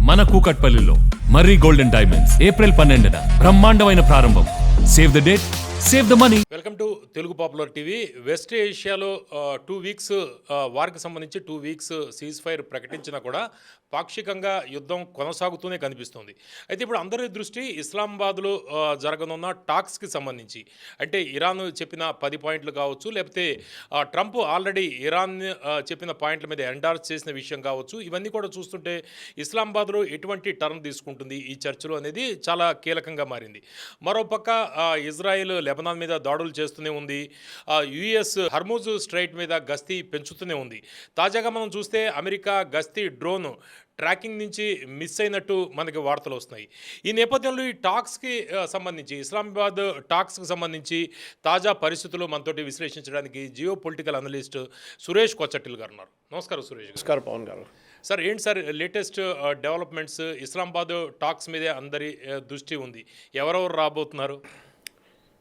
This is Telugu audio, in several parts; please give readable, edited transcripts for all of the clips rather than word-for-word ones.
మన కూకట్పల్లిలో మర్రి గోల్డెన్ డైమండ్స్ ఏప్రిల్ 12న బ్రహ్మాండమైన ప్రారంభం. Save the date, save the money. Welcome to Telugu popular TV. West ఏషియాలో 2 వీక్స్ వారికి సంబంధించి 2 వీక్స్ సీజ్ ఫైర్ ప్రకటించినా కూడా పాక్షికంగా యుద్ధం కొనసాగుతూనే కనిపిస్తుంది. అయితే ఇప్పుడు అందరి దృష్టి ఇస్లామాబాద్లో జరగనున్న టాక్స్కి సంబంధించి, అంటే ఇరాన్ చెప్పిన 10 పాయింట్లు కావచ్చు, లేకపోతే ట్రంప్ ఆల్రెడీ ఇరాన్ చెప్పిన పాయింట్ల మీద ఎండార్స్ చేసిన విషయం కావచ్చు. ఇవన్నీ కూడా చూస్తుంటే ఇస్లామాబాద్లో ఎటువంటి టర్న్ తీసుకుంటుంది ఈ చర్చలు అనేది చాలా కీలకంగా మారింది. మరోపక్క ఇజ్రాయెల్ లెబనాన్ మీద దాడులు చేస్తూనే ఉంది. యుఎస్ హర్మూజ్ స్ట్రైట్ మీద గస్తీ పెంచుతూనే ఉంది. తాజాగా మనం చూస్తే అమెరికా గస్తీ డ్రోన్ ట్రాకింగ్ నుంచి మిస్ అయినట్టు మనకి వార్తలు వస్తున్నాయి. ఈ నేపథ్యంలో ఈ టాక్స్కి సంబంధించి, ఇస్లామాబాద్ టాక్స్కి సంబంధించి తాజా పరిస్థితులు మనతోటి విశ్లేషించడానికి జియో పొలిటికల్ అనలిస్ట్ సురేష్ కొచ్చటిల్ గారు ఉన్నారు. నమస్కారం సురేష్ గారు. నమస్కారం పవన్ గారు. సార్, ఏంటి sir latest developments? Islamabad talks మీదే అందరి దృష్టి ఉంది. ఎవరెవరు రాబోతున్నారు?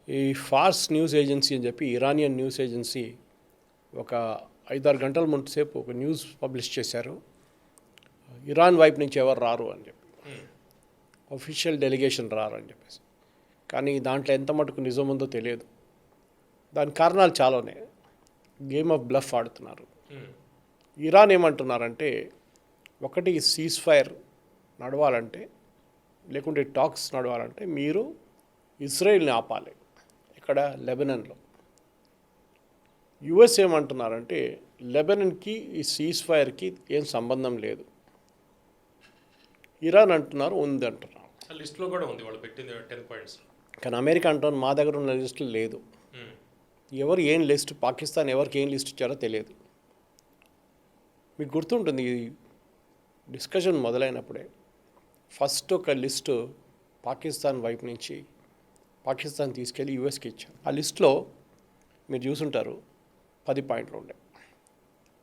ఈ ఫార్స్ న్యూస్ ఏజెన్సీ అని చెప్పి ఇరానియన్ న్యూస్ ఏజెన్సీ ఒక 5-6 గంటల ముందుసేపు ఒక న్యూస్ పబ్లిష్ చేశారు. ఇరాన్ వైపు నుంచి ఎవరు రారు అని చెప్పి, అఫీషియల్ డెలిగేషన్ రారు అని చెప్పేసి. కానీ దాంట్లో ఎంత మటుకు నిజం ఉందో తెలియదు. దాని కారణాలు చాలా ఉన్నాయి. గేమ్ ఆఫ్ బ్లఫ్ ఆడుతున్నారు. ఇరాన్ ఏమంటున్నారంటే, ఒకటి సీజ్ ఫైర్ నడవాలంటే, లేకుంటే టాక్స్ నడవాలంటే మీరు ఇజ్రాయిల్ని ఆపాలి. ఇక్కడ లెబనన్లో. యుఎస్ ఏమంటున్నారంటే, లెబనన్కి ఈ సీజ్ ఫైర్కి ఏం సంబంధం లేదు. ఇరాన్ అంటున్నారు ఉంది అంటున్నారు. లిస్ట్లో కూడా ఉంది వాళ్ళు పెట్టింది 10 పాయింట్స్. కానీ అమెరికా అంటున్నారు మా దగ్గర ఉన్న లిస్టులు లేదు. ఎవరు ఏం లిస్ట్, పాకిస్తాన్ ఎవరికి ఏం లిస్ట్ ఇచ్చారో తెలియదు. మీకు గుర్తుంటుంది, ఈ డిస్కషన్ మొదలైనప్పుడే ఫస్ట్ ఒక లిస్టు పాకిస్తాన్ వైపు నుంచి పాకిస్తాన్ తీసుకెళ్ళి యూఎస్కి ఇచ్చారు. ఆ లిస్టులో మీరు చూసుంటారు 10 పాయింట్లు ఉండే.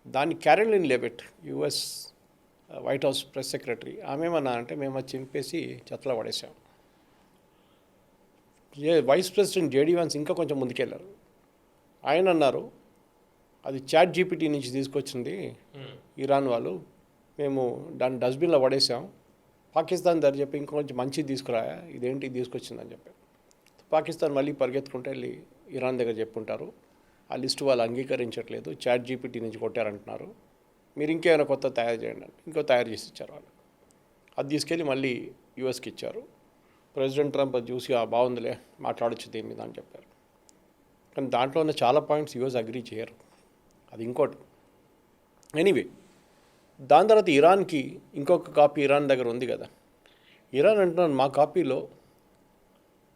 దాన్ని Caroline లెవిట్, US white house press secretary, ఆమె ఏమన్నా అంటే మేము అది చింపేసి చెత్తలో పడేసాం. వైస్ ప్రెసిడెంట్ జేడీ వాన్స్ ఇంకా కొంచెం ముందుకెళ్ళారు. ఆయన అన్నారు అది చాట్ జీపీటీ నుంచి తీసుకొచ్చింది ఇరాన్ వాళ్ళు, మేము దాన్ని డస్ట్బిన్లో పడేసాం. పాకిస్తాన్ దగ్గర చెప్పి ఇంకొంచెం మంచిది తీసుకురా, ఇదేంటి తీసుకొచ్చిందని చెప్పి పాకిస్తాన్ మళ్ళీ పరిగెత్తుకుంటే వెళ్ళి ఇరాన్ దగ్గర చెప్పుంటారు. ఆ లిస్టు వాళ్ళు అంగీకరించట్లేదు, చాట్ జీపీటీ నుంచి కొట్టారంటున్నారు, మీరు ఇంకేమైనా కొత్త తయారు చేయండి అంటే ఇంకో తయారు చేసి ఇచ్చారు వాళ్ళు. అది తీసుకెళ్ళి మళ్ళీ యూఎస్కి ఇచ్చారు. ప్రెసిడెంట్ ట్రంప్ అది చూసి బాగుందిలే మాట్లాడచ్చు దీని మీద అని చెప్పారు. కానీ దాంట్లో ఉన్న చాలా పాయింట్స్ యూఎస్ అగ్రీ చేయరు. అది ఇంకోటి. ఎనీవే, దాని తర్వాత ఇరాన్కి ఇంకొక కాపీ ఇరాన్ దగ్గర ఉంది కదా. ఇరాన్ అంటున్నాను మా కాపీలో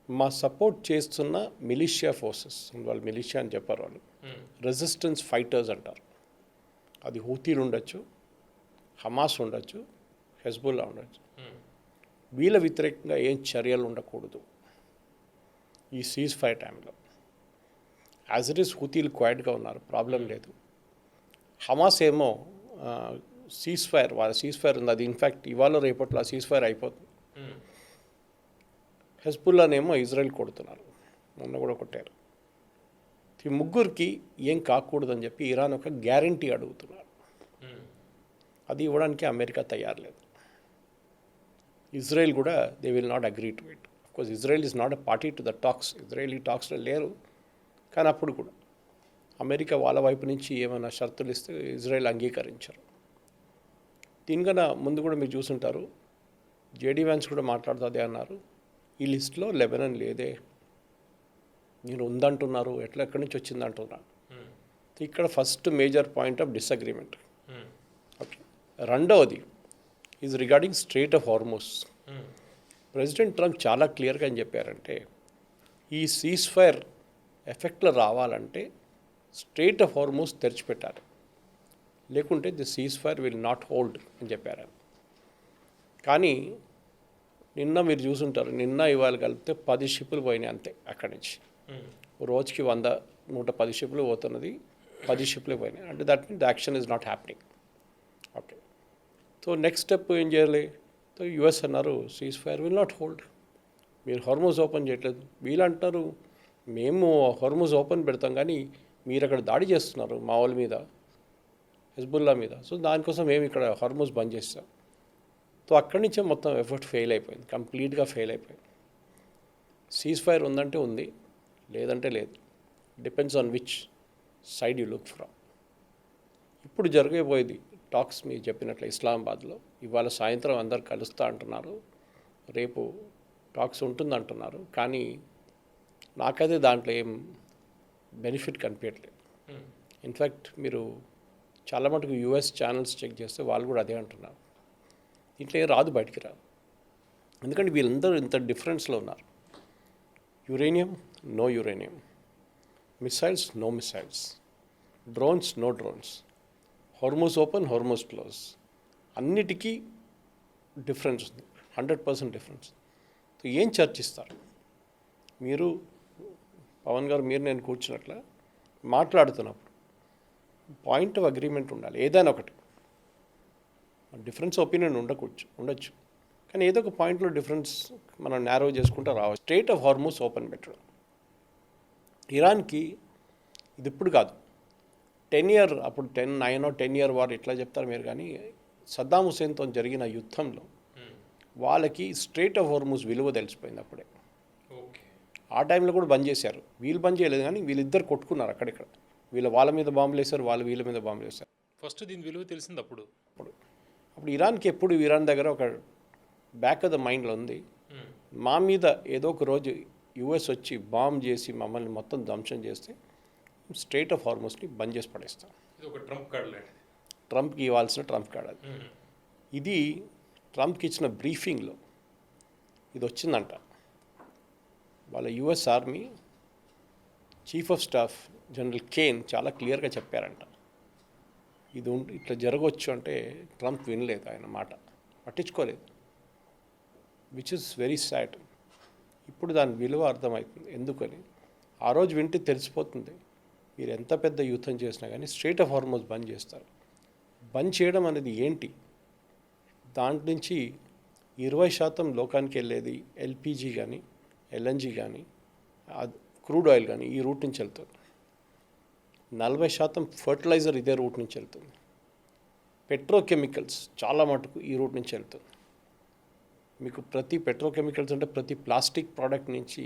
మా సపోర్ట్ చేస్తున్న మిలిషియా ఫోర్సెస్, వాళ్ళు మిలిషియా అని చెప్పారు, వాళ్ళు రెసిస్టెన్స్ ఫైటర్స్ అంటారు. అది హూతీలు ఉండొచ్చు, హమాస్ ఉండొచ్చు, హెజ్బుల్లా ఉండొచ్చు. వీళ్ళ వ్యతిరేకంగా ఏం చర్యలు ఉండకూడదు ఈ సీజ్ ఫైర్ టైంలో. యాజ్ ఇట్ ఈస్ హూతీలు క్వైట్గా ఉన్నారు, ప్రాబ్లం లేదు. హమాస్ ఏమో సీజ్ ఫైర్, వాళ్ళ సీజ్ ఫైర్ ఉంది, అది ఇన్ఫ్యాక్ట్ ఇవాళ రేపట్లో ఆ సీజ్ ఫైర్ అయిపోతుంది. హెజ్బుల్లానేమో ఇజ్రాయెల్ కొడుతున్నారు, మొన్న కూడా కొట్టారు. ఈ ముగ్గురికి ఏం కాకూడదని చెప్పి ఇరాన్ ఒక గ్యారంటీ అడుగుతున్నారు. అది ఇవ్వడానికి అమెరికా తయారు లేదు. ఇజ్రాయెల్ కూడా they will not agree to it. Of course Israel is not a party to the talks, Israel ఈ టాక్స్లో లేరు. కానీ అప్పుడు కూడా అమెరికా వాళ్ళ వైపు నుంచి ఏమైనా షరతులు ఇస్తే ఇజ్రాయెల్ అంగీకరించరు. దీనికన్నా ముందు కూడా మీరు చూసుంటారు, జేడీ వాన్స్ కూడా మాట్లాడుతుంది అన్నారు, ఈ లిస్టులో లెబనాన్ లేదే, నేను ఉందంటున్నారు, ఎక్కడి నుంచి వచ్చింది అంటున్నారు. ఇక్కడ first major point of disagreement. Okay, రెండవది is regarding strait of Hormuz. President Trump చాలా క్లియర్గా అని చెప్పారంటే, ఈ సీజ్ ఫైర్ ఎఫెక్ట్లో రావాలంటే స్ట్రెయిట్ ఆఫ్ హార్మోస్ తెరిచిపెట్టారు, లేకుంటే the cease fire will not hold అని చెప్పారు. కానీ నిన్న మీరు చూసుంటారు, నిన్న ఇవాళ కలిపితే 10 షిప్పులు పోయినాయి అంతే. అక్కడి నుంచి రోజుకి 100-110 షిప్పులు పోతున్నది, 10 షిప్పులు పోయినాయి. అంటే that means the action is not happening. Okay, so next step ఏం చేయాలి? సో యుఎస్ అన్నారు cease fire will not hold, మీరు హార్మోజ్ ఓపెన్ చేయట్లేదు. వీళ్ళు అంటారు మేము హార్మోజ్ ఓపెన్ పెడతాం కానీ మీరు అక్కడ దాడి చేస్తున్నారు మా వాళ్ళ మీద, హెజ్బుల్లా మీద, సో దానికోసం మేము ఇక్కడ హార్మోజ్ బంద్ చేస్తాం. సో అక్కడి నుంచే మొత్తం ఎఫర్ట్ ఫెయిల్ అయిపోయింది, కంప్లీట్గా ఫెయిల్ అయిపోయింది. సీజ్ ఫైర్ ఉందంటే ఉంది, లేదంటే లేదు. Depends on which side you look from. ఇప్పుడు జరగబోయేది టాక్స్ మీరు చెప్పినట్లు ఇస్లామాబాద్లో ఇవాళ సాయంత్రం అందరు కలుస్తా అంటున్నారు, రేపు టాక్స్ ఉంటుందంటున్నారు. కానీ నాకైతే దాంట్లో ఏం బెనిఫిట్ కనిపించట్లేదు. ఇన్ఫ్యాక్ట్ మీరు చాలా మటుకు యూఎస్ ఛానల్స్ చెక్ చేస్తే వాళ్ళు కూడా అదే అంటున్నారు, దీంట్లో ఏం రాదు, బయటికి రాదు. ఎందుకంటే వీళ్ళందరూ ఇంత డిఫరెన్స్లో ఉన్నారు. Uranium, no uranium. Missiles, no missiles. Drones, no drones. Hormuz open, Hormuz close. అన్నిటికీ డిఫరెన్స్ ఉంది, 100% డిఫరెన్స్. సో ఏం చర్చిస్తారు మీరు? పవన్ గారు, మీరు నేను కూర్చున్నట్ల మాట్లాడుతున్నప్పుడు పాయింట్ ఆఫ్ అగ్రిమెంట్ ఉండాలి. ఏదైనా ఒకటి డిఫరెన్స్ ఒపీనియన్ ఉండొచ్చు, కానీ ఏదో ఒక పాయింట్లో డిఫరెన్స్ మనం నేరో చేసుకుంటూ రావచ్చు. స్ట్రెయిట్ ఆఫ్ హార్మోస్ ఓపెన్ పెట్టడం ఇరాన్కి ఇది ఇప్పుడు కాదు, 10 year అప్పుడు 10 year వార్ ఇట్లా చెప్తారు మీరు. కానీ సద్దాం హుసేన్తో జరిగిన యుద్ధంలో వాళ్ళకి స్ట్రెయిట్ ఆఫ్ హార్మోస్ విలువ తెలిసిపోయింది అప్పుడే. ఆ టైంలో కూడా బంద్ చేశారు, వీళ్ళు బంద్ చేయలేదు, కానీ వీళ్ళిద్దరు కొట్టుకున్నారు అక్కడిక్కడ. వాళ్ళ మీద బాంబులు వేశారు, వాళ్ళు వీళ్ళ మీద బాంబులు వేశారు. ఫస్ట్ దీని విలువ తెలిసింది అప్పుడు. ఇరాన్కి ఎప్పుడు ఇరాన్ దగ్గర ఒక బ్యాక్ ఆఫ్ ద మైండ్లో ఉంది, మా మీద ఏదో ఒక రోజు యుఎస్ వచ్చి బాంబ్ చేసి మమ్మల్ని మొత్తం ధ్వంసం చేస్తే స్ట్రెయిట్ ఆఫ్ హార్మోస్ని బంద్ చేసి పడేస్తాం. ఇది ఒక ట్రంప్ కార్డ్ లాంటిది, ట్రంప్కి ఇవ్వాల్సిన ట్రంప్ కార్డ్ అది. ఇది ట్రంప్కి ఇచ్చిన బ్రీఫింగ్లో ఇది వచ్చిందంట. వాళ్ళ US army chief of staff general Caine చాలా క్లియర్గా చెప్పారంట, ఇది ఇట్లా జరగవచ్చు అంటే ట్రంప్ వినలేదు, ఆయన మాట పట్టించుకోలేదు, విచ్ ఇస్ వెరీ సాడ్. ఇప్పుడు దాని విలువ అర్థమవుతుంది ఎందుకని. ఆ రోజు వింటే తెలిసిపోతుంది, మీరు ఎంత పెద్ద యుద్ధం చేసినా కానీ స్ట్రెయిట్ ఆఫ్ హార్మోస్ బంద్ చేస్తారు. బంద్ చేయడం అనేది ఏంటి? దాంట్ నుంచి 20% లోకానికి వెళ్ళేది ఎల్పిజి కానీ ఎల్ఎన్జి కానీ క్రూడ్ ఆయిల్ కానీ ఈ రూట్ నుంచి వెళ్తుంది. 40% ఫర్టిలైజర్ ఇదే రూట్ నుంచి వెళ్తుంది. పెట్రోకెమికల్స్ చాలా మటుకు ఈ రూట్ నుంచి వెళ్తుంది. మీకు ప్రతి పెట్రోకెమికల్స్ అంటే ప్రతి ప్లాస్టిక్ ప్రోడక్ట్ నుంచి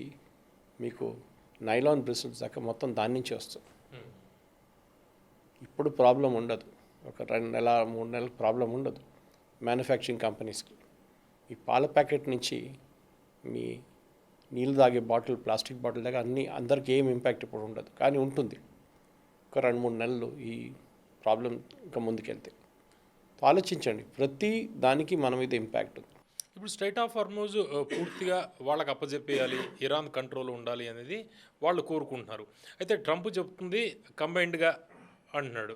మీకు నైలాన్ బ్రిసిల్స్ దాకా మొత్తం దాని నుంచి వస్తుంది. ఇప్పుడు ప్రాబ్లం ఉండదు, ఒక 2 నెలల 3 నెలలకు ప్రాబ్లం ఉండదు మ్యానుఫ్యాక్చరింగ్ కంపెనీస్కి. ఈ పాల ప్యాకెట్ నుంచి మీ నీళ్ళు తాగే బాటిల్, ప్లాస్టిక్ బాటిల్ దాకా అందరికీ ఏం ఇంపాక్ట్ ఇప్పుడు ఉండదు, కానీ ఉంటుంది ఒక 2-3 నెలలు ఈ ప్రాబ్లం ఇంకా ముందుకెళ్తే. ఆలోచించండి, ప్రతి దానికి మన మీద ఇంపాక్ట్ ఉంది. ఇప్పుడు స్ట్రైట్ ఆఫ్ హార్మోజ్ పూర్తిగా వాళ్ళకి అప్పచెప్పేయాలి, ఇరాన్ కంట్రోల్ ఉండాలి అనేది వాళ్ళు కోరుకుంటున్నారు. అయితే ట్రంప్ చెప్తుంది కంబైన్డ్గా అంటున్నాడు.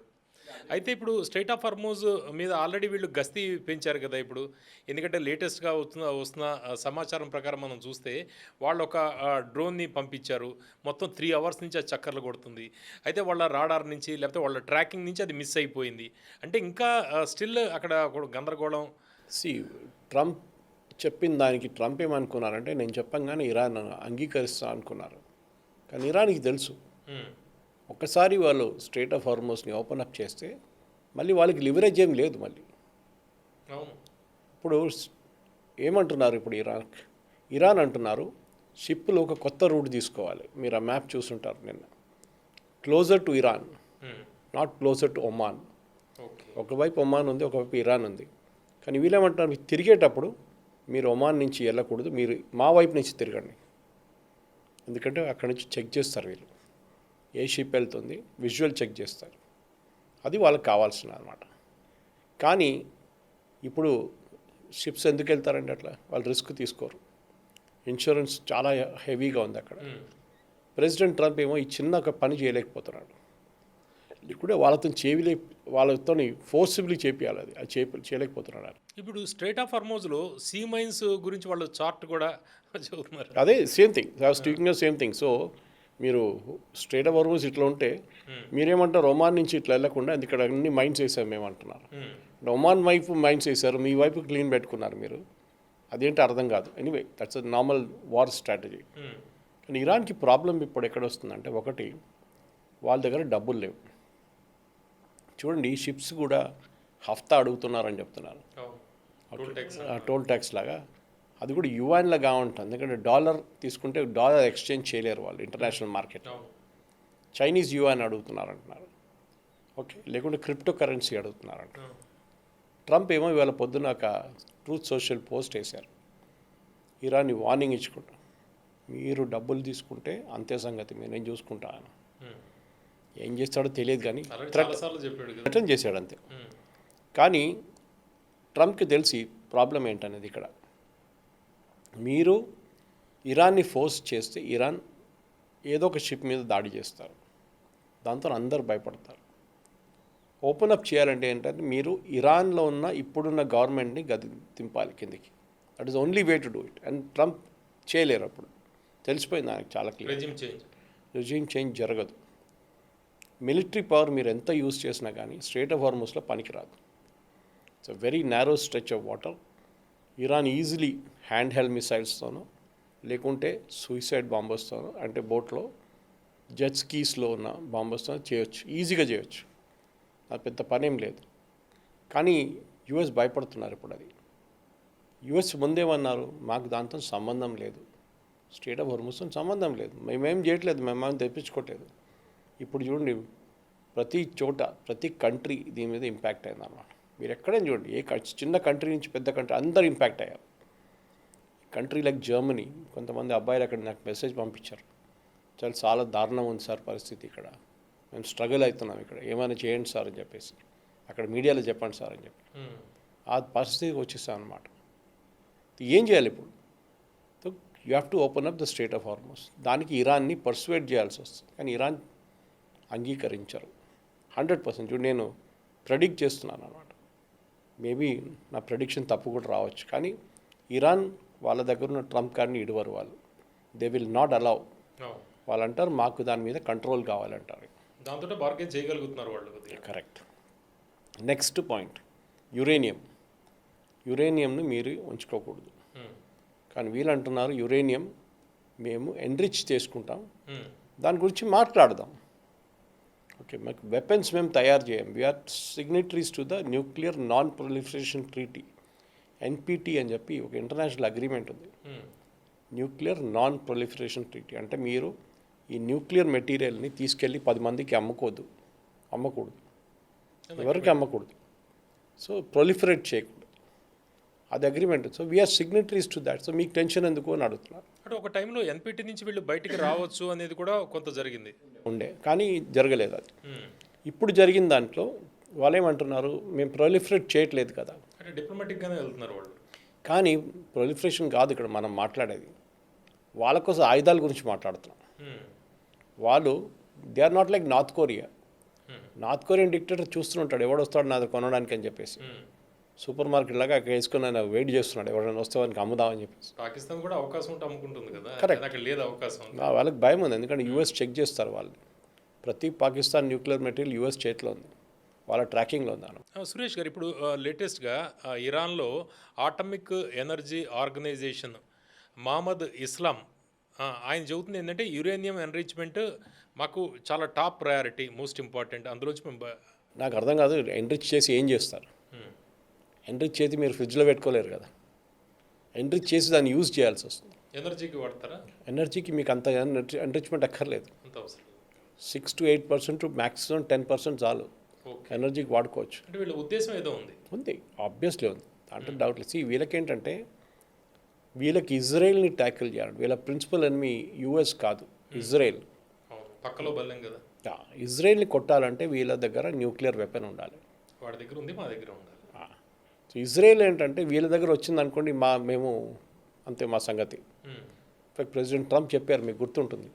అయితే ఇప్పుడు స్ట్రైట్ ఆఫ్ హార్మోజ్ మీద ఆల్రెడీ వీళ్ళు గస్తీ పెంచారు కదా ఇప్పుడు. ఎందుకంటే లేటెస్ట్గా వస్తున్న సమాచారం ప్రకారం మనం చూస్తే వాళ్ళు ఒక డ్రోన్ని పంపించారు, మొత్తం 3 hours నుంచి అది చక్కర్లు కొడుతుంది. అయితే వాళ్ళ రాడార్ నుంచి లేకపోతే వాళ్ళ ట్రాకింగ్ నుంచి అది మిస్ అయిపోయింది. అంటే ఇంకా స్టిల్ అక్కడ గందరగోళం. ట్రంప్ చెప్పిన దానికి ట్రంప్ ఏమనుకున్నారంటే, నేను చెప్పంగానే ఇరాన్ అంగీకరిస్తా అనుకున్నారు. కానీ ఇరాన్కి తెలుసు, ఒక్కసారి వాళ్ళు స్ట్రెయిట్ ఆఫ్ హార్మోస్ని ఓపెన్ అప్ చేస్తే మళ్ళీ వాళ్ళకి లివరేజ్ ఏం లేదు. మళ్ళీ ఇప్పుడు ఏమంటున్నారు, ఇప్పుడు ఇరాన్ అంటున్నారు షిప్లు ఒక కొత్త రూట్ తీసుకోవాలి. మీరు ఆ మ్యాప్ చూసుంటారు నిన్న, closer to Iran, not closer to Oman. ఒకవైపు ఒమాన్ ఉంది, ఒకవైపు ఇరాన్ ఉంది. కానీ వీళ్ళేమంటున్నారు, తిరిగేటప్పుడు మీరు ఒమాన్ నుంచి వెళ్ళకూడదు, మీరు మా వైపు నుంచి తిరగండి. ఎందుకంటే అక్కడి నుంచి చెక్ చేస్తారు వీళ్ళు, ఏ షిప్ వెళ్తుంది విజువల్ చెక్ చేస్తారు. అది వాళ్ళకి కావాల్సిన అనమాట. కానీ ఇప్పుడు షిప్స్ ఎందుకు వెళ్తారంటే అట్లా వాళ్ళు రిస్క్ తీసుకోరు. ఇన్సూరెన్స్ చాలా హెవీగా ఉంది అక్కడ. ప్రెసిడెంట్ ట్రంప్ ఏమో ఈ చిన్న ఒక పని చేయలేకపోతున్నాడు. ఇప్పుడు వాళ్ళతో ఫోర్సిబుల్లీ చేపియాలి, అది చేయలేకపోతున్నాడు. ఇప్పుడు స్ట్రైట్ ఆఫ్ హార్మోజ్లో సీ మైన్స్ గురించి వాళ్ళు చార్ట్ కూడా చదువుతున్నారు. అదే same thing, speaking same thing. So మీరు స్ట్రైట్ ఆఫ్ హార్మోజ్ ఇట్లా ఉంటే మీరేమంటారు, ఒమాన్ నుంచి ఇట్లా వెళ్ళకుండా ఇక్కడ అన్ని మైన్స్ వేసారు మేము అంటున్నారు. ఒమాన్ వైపు మైన్స్ వేసారు, మీ వైపు క్లీన్ పెట్టుకున్నారు మీరు. అదేంటి అర్థం కాదు. Anyway that's a normal war strategy. కానీ ఇరాన్కి ప్రాబ్లం ఇప్పుడు ఎక్కడ వస్తుందంటే, ఒకటి వాళ్ళ దగ్గర డబ్బులు లేవు. చూడండి, ఈ షిప్స్ కూడా హఫ్తా అడుగుతున్నారని చెప్తున్నారు. టోల్ ట్యాక్స్ టోల్ ట్యాక్స్ లాగా అది కూడా యువాన్లాగా ఉంటుంది. ఎందుకంటే డాలర్ తీసుకుంటే డాలర్ ఎక్స్చేంజ్ చేయలేరు వాళ్ళు ఇంటర్నేషనల్ మార్కెట్. చైనీస్ యువాన్ అడుగుతున్నారు అంటున్నారు. ఓకే, లేకుంటే క్రిప్టో కరెన్సీ అడుగుతున్నారంట. ట్రంప్ ఏమో ఇవాళ పొద్దున ఒక ట్రూత్ సోషల్ పోస్ట్ వేశారు, ఇరాన్ని వార్నింగ్ ఇచ్చుకుంటా, మీరు డబ్బులు తీసుకుంటే అంతే సంగతి, నేను చూసుకుంటాను. ఏం చేస్తాడో తెలియదు కానీ రిటర్న్ చేశాడు అంతే. కానీ ట్రంప్కి తెలిసి ప్రాబ్లం ఏంటనేది ఇక్కడ, మీరు ఇరాన్ని ఫోర్స్ చేస్తే ఇరాన్ ఏదో ఒక షిప్ మీద దాడి చేస్తారు, దాంతో అందరూ భయపడతారు. ఓపెన్ అప్ చేయాలంటే ఏంటంటే మీరు ఇరాన్లో ఉన్న ఇప్పుడున్న గవర్నమెంట్ని తింపాలి కిందికి. That is only way to do it. And Trump చేయలేరు, అప్పుడు తెలిసిపోయింది ఆయనకు చాలా క్లియర్. రెజ్యూమ్ చేంజ్ జరగదు. మిలిటరీ పవర్ మీరు ఎంత యూజ్ చేసినా కానీ స్ట్రైట్ ఆఫ్ హార్మోస్లో పనికిరాదు. It's a very narrow stretch of water. Iran easily hand held మిసైల్స్తోనో లేకుంటే సూసైడ్ బాంబర్స్తోనో, అంటే బోట్లో జెట్ స్కీస్లో ఉన్న బాంబర్స్తో చేయొచ్చు, ఈజీగా చేయొచ్చు. అది పెద్ద పనేం లేదు. కానీ యుఎస్ భయపడుతున్నారు ఇప్పుడు. అది యుఎస్ ముందేమన్నారు, మాకు దాంతో సంబంధం లేదు, స్టేట్ ఆఫ్ హార్మోస్తో సంబంధం లేదు, మేమేం చేయట్లేదు, మేమేం తెప్పించుకోవట్లేదు. ఇప్పుడు చూడండి, ప్రతి చోట ప్రతి కంట్రీ దీని మీద ఇంపాక్ట్ అయిందన్నమాట. మీరు ఎక్కడైనా చూడండి, చిన్న కంట్రీ నుంచి పెద్ద కంట్రీ అందరూ ఇంపాక్ట్ అయ్యారు. కంట్రీ లైక్ జర్మనీ, కొంతమంది అబ్బాయిలు అక్కడ నాకు మెసేజ్ పంపించారు, చాలా దారుణం ఉంది సార్ పరిస్థితి, ఇక్కడ మేము స్ట్రగుల్ అవుతున్నాం, ఇక్కడ ఏమైనా చేయండి సార్ అని చెప్పేసి, అక్కడ మీడియాలో చెప్పండి సార్ అని చెప్పి ఆ పరిస్థితికి వచ్చేసాం అనమాట. ఏం చేయాలి ఇప్పుడు? You have to open up the state of Hormuz. దానికి ఇరాన్ని పర్సువేట్ చేయాల్సి వస్తుంది, కానీ ఇరాన్ అంగీకరించరు 100%. చూడు, నేను ప్రెడిక్ట్ చేస్తున్నాను అనమాట. మేబీ నా ప్రెడిక్షన్ తప్పు కూడా రావచ్చు, కానీ ఇరాన్ వాళ్ళ దగ్గర ఉన్న ట్రంప్ కార్డ్ని ఇడవరు వాళ్ళు. They will not allow. వాళ్ళు అంటారు మాకు దాని మీద కంట్రోల్ కావాలంటారు. దాంతో బార్గెన్ చేయగలుగుతున్నారు వాళ్ళు. కరెక్ట్. నెక్స్ట్ పాయింట్, యురేనియంను మీరు ఉంచుకోకూడదు. కానీ వీళ్ళు అంటున్నారు యురేనియం మేము ఎన్రిచ్ చేసుకుంటాం, దాని గురించి మాట్లాడదాం. ఓకే, మాకు వెపన్స్ మేము తయారు చేయం. We are signatories to the nuclear non proliferation treaty, NPT అని చెప్పి ఒక ఇంటర్నేషనల్ అగ్రిమెంట్ ఉంది. న్యూక్లియర్ నాన్ ప్రొలిఫరేషన్ ట్రీటీ అంటే మీరు ఈ న్యూక్లియర్ మెటీరియల్ని తీసుకెళ్ళి 10 మందికి అమ్మకూడదు, ఎవరికి అమ్మకూడదు. సో ప్రొలిఫరేట్ చేయకూడదు, అది agreement. So we are signatories to that. So మీకు టెన్షన్ ఎందుకు అని అడుగుతున్నారు. అంటే ఒక టైంలో ఎన్పిటి నుంచి వీళ్ళు బయటికి రావచ్చు అనేది కూడా కొంత జరిగింది ఉండే, కానీ జరగలేదు అది. ఇప్పుడు జరిగిన దాంట్లో వాళ్ళు ఏమంటున్నారు, మేము ప్రొలిఫరేట్ చేయట్లేదు కదా, అంటే డిప్లొమాటిక్గానే వెళ్తున్నారు వాళ్ళు. కానీ ప్రొలిఫరేషన్ కాదు ఇక్కడ మనం మాట్లాడేది. వాళ్ళ కోసం ఆయుధాల గురించి మాట్లాడుతున్నాం. వాళ్ళు they are not like North Korea. North Korean dictator చూస్తుంటాడు ఎవడు వస్తాడు నాది కొనడానికి అని చెప్పేసి, సూపర్ మార్కెట్ లాగా అక్కడ వేసుకొని ఆయన వెయిట్ చేస్తున్నాడు ఎవరైనా వస్తే వానికి అమ్ముదామని చెప్పేసి. పాకిస్తాన్ కూడా అవకాశం ఉంటే అమ్ముకుంటుంది కదా. కరెక్ట్, అక్కడ లేదు అవకాశం. వాళ్ళకి భయం ఉంది, ఎందుకంటే యూఎస్ చెక్ చేస్తారు వాళ్ళు. ప్రతి పాకిస్తాన్ న్యూక్లియర్ మెటీరియల్ యూఎస్ చేతిలో ఉంది, వాళ్ళ ట్రాకింగ్లో ఉంది. సురేష్ గారు, ఇప్పుడు లేటెస్ట్గా ఇరాన్లో ఆటమిక్ ఎనర్జీ ఆర్గనైజేషన్ మహమ్మద్ ఇస్లాం ఆయన చెబుతుంది ఏంటంటే యురేనియం ఎన్రిచ్మెంట్ మాకు చాలా టాప్ ప్రయారిటీ, మోస్ట్ ఇంపార్టెంట్. అందులోంచి మేము నాకు అర్థం కాదు, ఎన్రిచ్ చేసి ఏం చేస్తారు? ఎన్రిచ్ చేసి మీరు ఫ్రిడ్జ్లో పెట్టుకోలేరు కదా, ఎన్రిచ్ చేసి దాన్ని యూజ్ చేయాల్సి వస్తుంది. ఎనర్జీకి వాడతారా? ఎనర్జీకి మీకు అంత ఎన్రిచ్మెంట్ అక్కర్లేదు. 6 to 8% మ్యాక్సిమం 10% చాలు ఎనర్జీకి వాడుకోవచ్చు. అంటే వీళ్ళ ఉద్దేశం ఏదో ఉంది, ఆబ్వియస్లీ ఉంది, అంటే డౌట్లెస్. వీళ్ళకేంటంటే వీళ్ళకి ఇజ్రాయెల్ని ట్యాకిల్ చేయాలి. వీళ్ళ ప్రిన్సిపల్ ఎనిమీ యుఎస్ కాదు, ఇజ్రాయెల్. పక్కలో బల్లం కదా. ఇజ్రాయెల్ని కొట్టాలంటే వీళ్ళ దగ్గర న్యూక్లియర్ వెపన్ ఉండాలి. వాడి దగ్గర ఉంది, మా దగ్గర ఉండాలి. సో ఇజ్రాయెల్ ఏంటంటే వీళ్ళ దగ్గర వచ్చింది అనుకోండి, మేము అంతే మా సంగతి. ఇన్ఫాక్ట్ ప్రెసిడెంట్ ట్రంప్ చెప్పారు, మీకు గుర్తుంటుంది,